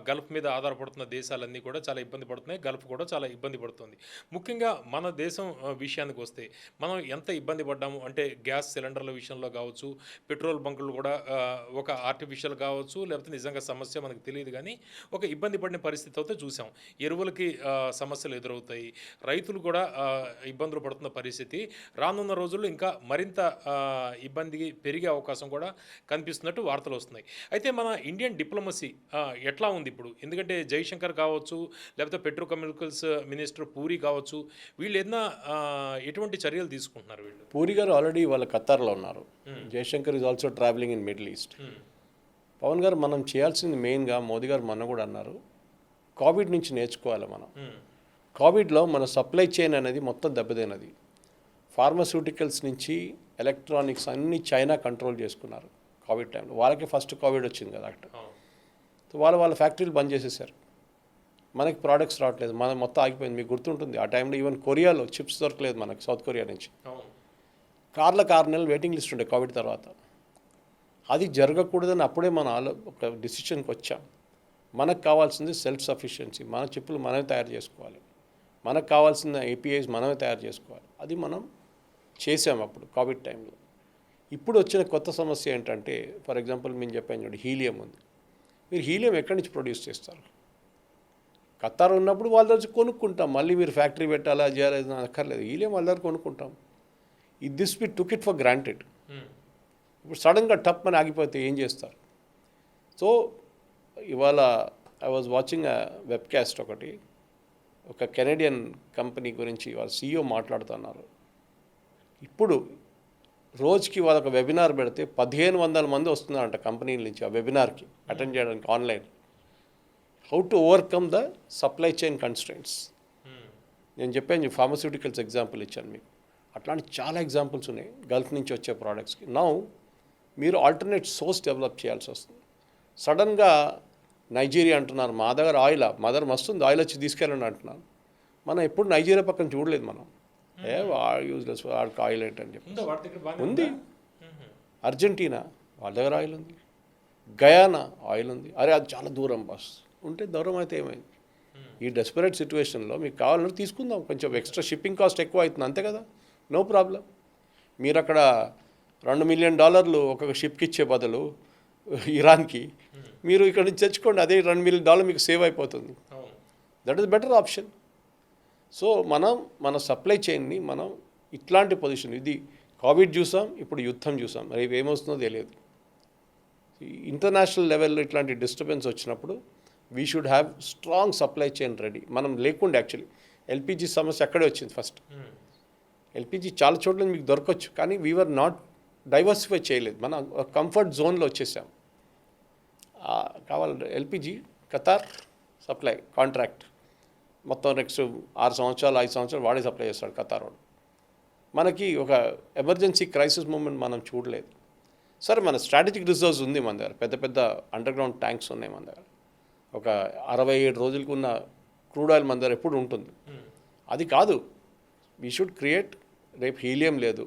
గల్ఫ్ మీద ఆధారపడుతున్న దేశాలన్నీ కూడా చాలా ఇబ్బంది పడుతున్నాయి, గల్ఫ్ కూడా చాలా ఇబ్బంది పడుతుంది. ముఖ్యంగా మన దేశం విషయానికి వస్తే మనం ఎంత ఇబ్బంది పడ్డాము అంటే గ్యాస్ సిలిండర్ల విషయంలో కావచ్చు, పెట్రోల్ బంకులు కూడా ఒక ఆర్టిఫిషియల్ కావచ్చు, లేకపోతే నిజంగా సమస్య మనకు తెలియదు, కానీ ఒక ఇబ్బంది పడిన పరిస్థితి అయితే చూసాం. ఎరువులకి సమస్యలు ఎదురవుతాయి, రైతులు కూడా ఇబ్బందులు పడుతున్న పరిస్థితి. రానున్న రోజుల్లో ఇంకా మరింత ఇబ్బంది పెరిగే అవకాశం కూడా కనిపిస్తున్నట్టు వార్తలు వస్తున్నాయి. అయితే మన ఇండియన్ డిప్లొమసీ ఎట్లా ఉంది ఇప్పుడు? ఎందుకంటే జైశంకర్ కావచ్చు, లేకపోతే పెట్రోకెమికల్స్ మినిస్టర్ పూరి కావచ్చు, వీళ్ళు ఏదైనా ఎటువంటి చర్యలు తీసుకుంటున్నారు? వీళ్ళు పూరి గారు ఆల్రెడీ వాళ్ళ ఖతార్లో ఉన్నారు. Jaishankar is also travelling in Middle East. Pavan గారు మనం చేయాల్సింది మెయిన్గా, మోదీ గారు మొన్న కూడా అన్నారు, కోవిడ్ నుంచి నేర్చుకోవాలి మనం. కోవిడ్లో మన సప్లై చైన్ అనేది మొత్తం దెబ్బతిన్నది. ఫార్మస్యూటికల్స్ నుంచి ఎలక్ట్రానిక్స్ అన్నీ చైనా కంట్రోల్ చేసుకున్నారు కోవిడ్ టైంలో. వాళ్ళకి ఫస్ట్ కోవిడ్ వచ్చింది కదా అక్కడ. సో వాళ్ళ ఫ్యాక్టరీలు బంద్ చేసేసారు. మనకి ప్రోడక్ట్స్ రావట్లేదు, మనం మొత్తం ఆగిపోయింది. మీకు గుర్తుంటుంది ఆ టైంలో ఈవెన్ కొరియాలో చిప్స్ దొరకలేదు మనకి, సౌత్ కొరియా నుంచి. 6 నెలలు వెయిటింగ్ లిస్ట్ ఉండే కోవిడ్ తర్వాత. అది జరగకూడదని అప్పుడే మనం ఒక డిసిషన్కి వచ్చాం. మనకు కావాల్సింది సెల్ఫ్ సఫిషియన్సీ, మన చిప్పులు మనమే తయారు చేసుకోవాలి, మనకు కావాల్సిన ఏపీఐస్ మనమే తయారు చేసుకోవాలి. అది మనం చేసాం అప్పుడు కోవిడ్ టైంలో. ఇప్పుడు వచ్చిన కొత్త సమస్య ఏంటంటే, ఫర్ ఎగ్జాంపుల్ మేము చెప్పాను చూడండి, హీలియం ఉంది. మీరు హీలియం ఎక్కడి నుంచి ప్రొడ్యూస్ చేస్తారు? ఖతార్ ఉన్నప్పుడు వాళ్ళ దగ్గర కొనుక్కుంటాం, మళ్ళీ మీరు ఫ్యాక్టరీ పెట్టాలా చేయాలి అక్కర్లేదు, హీలియం వాళ్ళ దగ్గర కొనుక్కుంటాం. This we took it for granted. ఇప్పుడు సడన్గా టప్ అని ఆగిపోతే ఏం చేస్తారు? సో ఇవాళ ఐ వాజ్ వాచింగ్ వెబ్కాస్ట్ ఒకటి, ఒక కెనడియన్ కంపెనీ గురించి వాళ్ళ CEO మాట్లాడుతున్నారు. ఇప్పుడు రోజుకి వాళ్ళొక వెబినార్ పెడితే 1500 మంది వస్తున్నారంట కంపెనీల నుంచి ఆ వెబినార్కి అటెండ్ చేయడానికి online. How to overcome the supply chain constraints. నేను చెప్పాను, ఫార్మస్యూటికల్స్ ఎగ్జాంపుల్ ఇచ్చాను మీకు. అట్లాంటి చాలా ఎగ్జాంపుల్స్ ఉన్నాయి గల్ఫ్ నుంచి వచ్చే ప్రోడక్ట్స్కి. నౌ మీరు ఆల్టర్నేట్ సోర్స్ డెవలప్ చేయాల్సి వస్తుంది. సడన్గా నైజీరియా అంటున్నారు, మా దగ్గర మస్తుంది, ఆయిల్ వచ్చి తీసుకెళ్ళండి అంటున్నారు. మనం ఎప్పుడు నైజీరియా పక్కన చూడలేదు మనం. యూజ్లెస్ వాడికి ఆయిల్ ఏంటని చెప్పి ఉంది. అర్జెంటీనా వాళ్ళ దగ్గర ఆయిల్ ఉంది, గయానా ఆయిల్ ఉంది. అరే అది చాలా దూరం బాస్, ఉంటే దూరం అయితే ఏమైంది? ఈ డెస్పరేట్ సిచ్యువేషన్లో మీకు కావాలంటే తీసుకుందాం, కొంచెం ఎక్స్ట్రా షిప్పింగ్ కాస్ట్ ఎక్కువ అవుతుంది అంతే కదా, నో ప్రాబ్లం. మీరు అక్కడ $2 మిలియన్ ఒక్కొక్క షిప్కి ఇచ్చే బదులు ఇరాన్కి మీరు ఇక్కడ నుంచి తెచ్చుకోండి, అదే $2 మిలియన్ మీకు సేవ్ అయిపోతుంది. That is better option. So మన సప్లై చైన్ని మనం ఇట్లాంటి పొజిషన్, ఇది కోవిడ్ చూసాం, ఇప్పుడు యుద్ధం చూసాం, మరి ఏమొస్తుందో తెలియదు. ఇంటర్నేషనల్ లెవెల్లో ఇట్లాంటి డిస్టర్బెన్స్ వచ్చినప్పుడు we should have strong supply chain ready. మనం లేకుండా యాక్చువల్లీ ఎల్పిజి సమస్య అక్కడే వచ్చింది ఫస్ట్. ఎల్పిజి చాలా చోట్ల మీకు దొరకవచ్చు, కానీ వీఆర్ నాట్ డైవర్సిఫై చేయలేదు, మనం కంఫర్ట్ జోన్లో వచ్చేసాం. కావాలి ఎల్పిజి ఖతార్ సప్లై కాంట్రాక్ట్ మొత్తం నెక్స్ట్ 6 సంవత్సరాలు 5 సంవత్సరాలు వాడే సప్లై చేస్తాడు ఖతార్ వాడు. మనకి ఒక ఎమర్జెన్సీ క్రైసిస్ మూమెంట్ మనం చూడలేదు. సరే మన స్ట్రాటజిక్ రిజర్వ్స్ ఉంది మన దగ్గర, పెద్ద పెద్ద అండర్ గ్రౌండ్ ట్యాంక్స్ ఉన్నాయి మన దగ్గర. ఒక 67 రోజులకు ఉన్న క్రూడ్ ఆయిల్ మన దగ్గర ఎప్పుడు ఉంటుంది. అది కాదు, వీ షుడ్ క్రియేట్. రేపు హీలియం లేదు,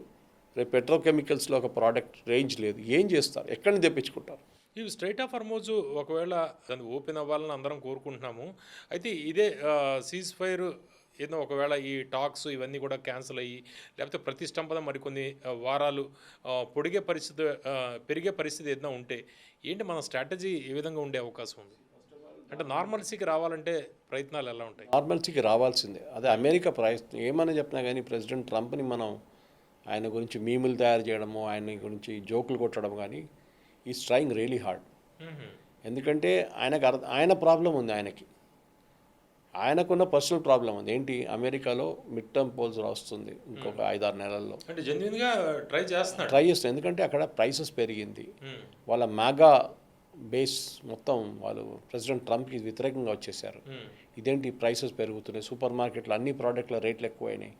రేపు పెట్రోకెమికల్స్లో ఒక ప్రోడక్ట్ రేంజ్ లేదు, ఏం చేస్తారు? ఎక్కడి నుంచి తెప్పించుకుంటారు? ఈ స్ట్రైట్ ఆఫ్ హార్మోజ్ ఒకవేళ దాన్ని ఓపెన్ అవ్వాలని అందరం కోరుకుంటున్నాము. అయితే ఇదే సీజ్ ఫైర్ ఏదో ఒకవేళ ఈ టాక్స్ ఇవన్నీ కూడా క్యాన్సిల్ అయ్యి, లేకపోతే ప్రతిష్టంభన మరికొన్ని వారాలు పెరిగే పరిస్థితి ఏదైనా ఉంటే ఏంటి మన స్ట్రాటజీ ఏ విధంగా ఉండే అవకాశం ఉంది? అంటే నార్మల్సీకి రావాలంటే ప్రయత్నాలు ఎలా ఉంటాయి? నార్మల్సీకి రావాల్సిందే, అదే అమెరికా ప్రయత్నం. ఏమని చెప్పినా కానీ ప్రెసిడెంట్ ట్రంప్ని మనం ఆయన గురించి మీములు తయారు చేయడము, ఆయన గురించి జోకులు కొట్టడం కానీ ఈజ్ ట్రైయింగ్ రియలీ హార్డ్. ఎందుకంటే ఆయన ప్రాబ్లం ఉంది, ఆయనకున్న పర్సనల్ ప్రాబ్లం ఉంది. ఏంటి? అమెరికాలో మిడ్ టర్మ్ పోల్స్ వస్తుంది ఇంకొక 5-6 నెలల్లో. అంటే జెన్యూన్గా ట్రై చేస్తాను, ఎందుకంటే అక్కడ ప్రైసెస్ పెరిగింది. వాళ్ళ మ్యాగా బేస్ మొత్తం వాళ్ళు ప్రెసిడెంట్ ట్రంప్కి వ్యతిరేకంగా వచ్చేసారు. ఇదేంటి ప్రైసెస్ పెరుగుతున్నాయి, సూపర్ మార్కెట్లో అన్ని ప్రోడక్ట్ల రేట్లు ఎక్కువైనాయి.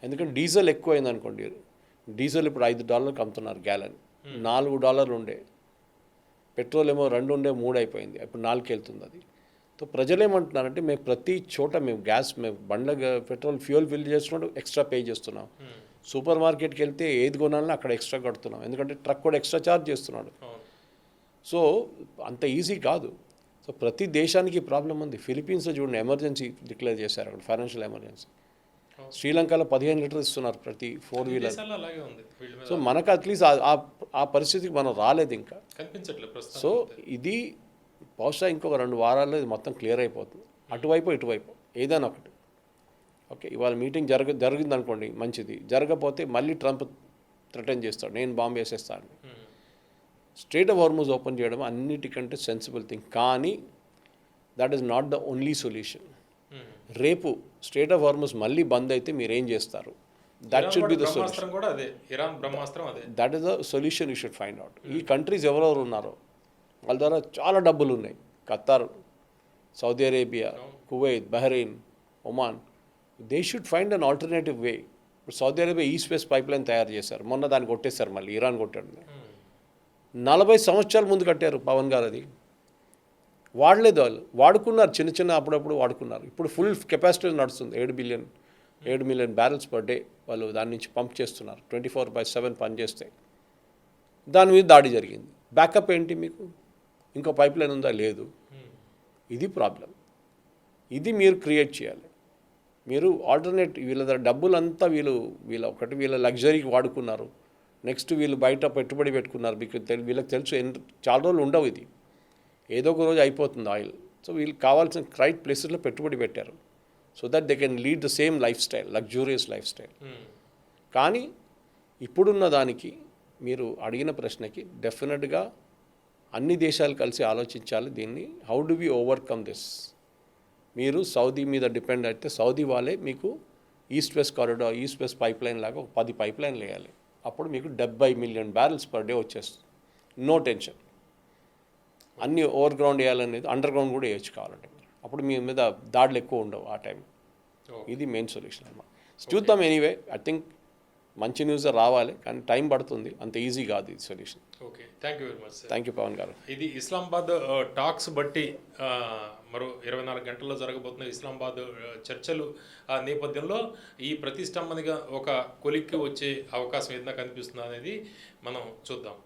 ఎందుకంటే డీజిల్ ఎక్కువైంది అనుకోండి, డీజిల్ ఇప్పుడు $5 అమ్ముతున్నారు గ్యాలన్, $4 ఉండే. పెట్రోల్ ఏమో 2 ఉండే 3 అయిపోయింది, ఇప్పుడు 4కి వెళ్తుంది అది. సో ప్రజలు ఏమంటున్నారంటే మేము ప్రతి చోట మేము బండ్ల పెట్రోల్ ఫ్యూయల్ ఫిల్ చేస్తున్నప్పుడు ఎక్స్ట్రా పే చేస్తున్నాం. సూపర్ మార్కెట్కి వెళ్తే ఏది కొనాలని అక్కడ ఎక్స్ట్రా కడుతున్నాం, ఎందుకంటే ట్రక్ కూడా ఎక్స్ట్రా ఛార్జ్ చేస్తున్నాడు. సో అంత ఈజీ కాదు. సో ప్రతి దేశానికి ప్రాబ్లం ఉంది. ఫిలిపీన్స్లో చూడండి, ఎమర్జెన్సీ డిక్లేర్ చేశారు అక్కడ, ఫైనాన్షియల్ ఎమర్జెన్సీ. శ్రీలంకలో 15 లీటర్స్ ఇస్తున్నారు ప్రతి 4 వీలర్. సో మనకు అట్లీస్ట్ ఆ పరిస్థితికి మనం రాలేదు ఇంకా. సో ఇది బహుశా ఇంకొక 2 వారాల్లో ఇది మొత్తం క్లియర్ అయిపోతుంది, అటువైపు ఇటువైపు ఏదైనా ఒకటి. ఓకే, ఇవాళ మీటింగ్ జరిగింది అనుకోండి, మంచిది. జరగకపోతే మళ్ళీ ట్రంప్ థ్రెటన్ చేస్తాడు, నేను బాంబు వేసేస్తాను. స్ట్రైట్ ఆఫ్ హార్మోజ్ ఓపెన్ చేయడం అన్నిటికంటే సెన్సిబుల్ థింగ్, కానీ that is not the only solution. రేపు స్ట్రైట్ ఆఫ్ హార్మోజ్ మళ్ళీ బంద్ అయితే మీరు ఏం చేస్తారు? That should be the solution. That is the solution you should find out. ఈ కంట్రీస్ ఎవరెవరు ఉన్నారో వాళ్ళ ద్వారా చాలా డబ్బులు ఉన్నాయి. Qatar, Saudi Arabia, Kuwait, Bahrain, Oman, they should find an alternative way. ఇప్పుడు Saudi Arabia east west pipeline తయారు చేశారు, మొన్న దాన్ని కొట్టేశారు, మళ్ళీ ఇరాన్ కొట్టాడు. 40 సంవత్సరాల ముందు కట్టారు పవన్ గారు, అది వాడలేదు వాళ్ళు, వాడుకున్నారు చిన్న అప్పుడప్పుడు వాడుకున్నారు. ఇప్పుడు ఫుల్ కెపాసిటీ నడుస్తుంది, 7 మిలియన్ బ్యారెల్స్ పర్ డే వాళ్ళు దాని నుంచి పంప్ చేస్తున్నారు. 24/7 పనిచేస్తే దాని మీద దాడి జరిగింది. బ్యాకప్ ఏంటి మీకు? ఇంకో పైప్ లైన్ ఉందా? లేదు. ఇది ప్రాబ్లం. ఇది మీరు క్రియేట్ చేయాలి. మీరు ఆల్టర్నేట్, వీళ్ళ దగ్గర డబ్బులంతా వీళ్ళ లగ్జరీకి వాడుకున్నారు. నెక్స్ట్ వీళ్ళు బయట పెట్టుబడి పెట్టుకున్నారు. వీళ్ళకి తెలుసు చాలా రోజులు ఉండవు. ఏదో ఒక రోజు అయిపోతుంది ఆయిల్. సో వీళ్ళకి కావాల్సిన రైట్ ప్లేసెస్లో పెట్టుబడి పెట్టారు, so that they can lead the same life style, luxurious life style. కానీ ఇప్పుడున్న దానికి మీరు అడిగిన ప్రశ్నకి డెఫినెట్గా అన్ని దేశాలు కలిసి ఆలోచించాలి దీన్ని. How do we overcome this? మీరు సౌదీ మీద డిపెండ్ అయితే సౌదీ వాళ్ళే మీకు east west corridor, east west pipeline లాగా ఒక 10 పైప్ లైన్లు వేయాలి. అప్పుడు మీకు 70 మిలియన్ బ్యారెల్స్ పర్ డే వచ్చేస్తుంది. No tension. అన్నీ ఓవర్ గ్రౌండ్ వేయాలనేది అండర్ గ్రౌండ్ కూడా వేయచ్చు కావాలంటే. అప్పుడు మీ మీద దాడులు ఎక్కువ ఉండవు ఆ టైం. ఇది మెయిన్ సొల్యూషన్ అన్నమాట. చూద్దాం. ఎనీవే ఐ థింక్ మంచి న్యూస్ రావాలి, కానీ టైం పడుతుంది, అంత ఈజీ కాదు ఇది solution. Okay, thank you very much sir. Thank you Pavan గారు. ఇది ఇస్లామాబాద్ టాక్స్ బట్టి మరో 24 గంటల్లో జరగబోతున్న ఇస్లామాబాద్ చర్చలు నేపథ్యంలో ఈ ప్రతిష్టంభనగా ఒక కొలిక్కి వచ్చే అవకాశం ఏదైనా కనిపిస్తుందా అనేది మనం చూద్దాం.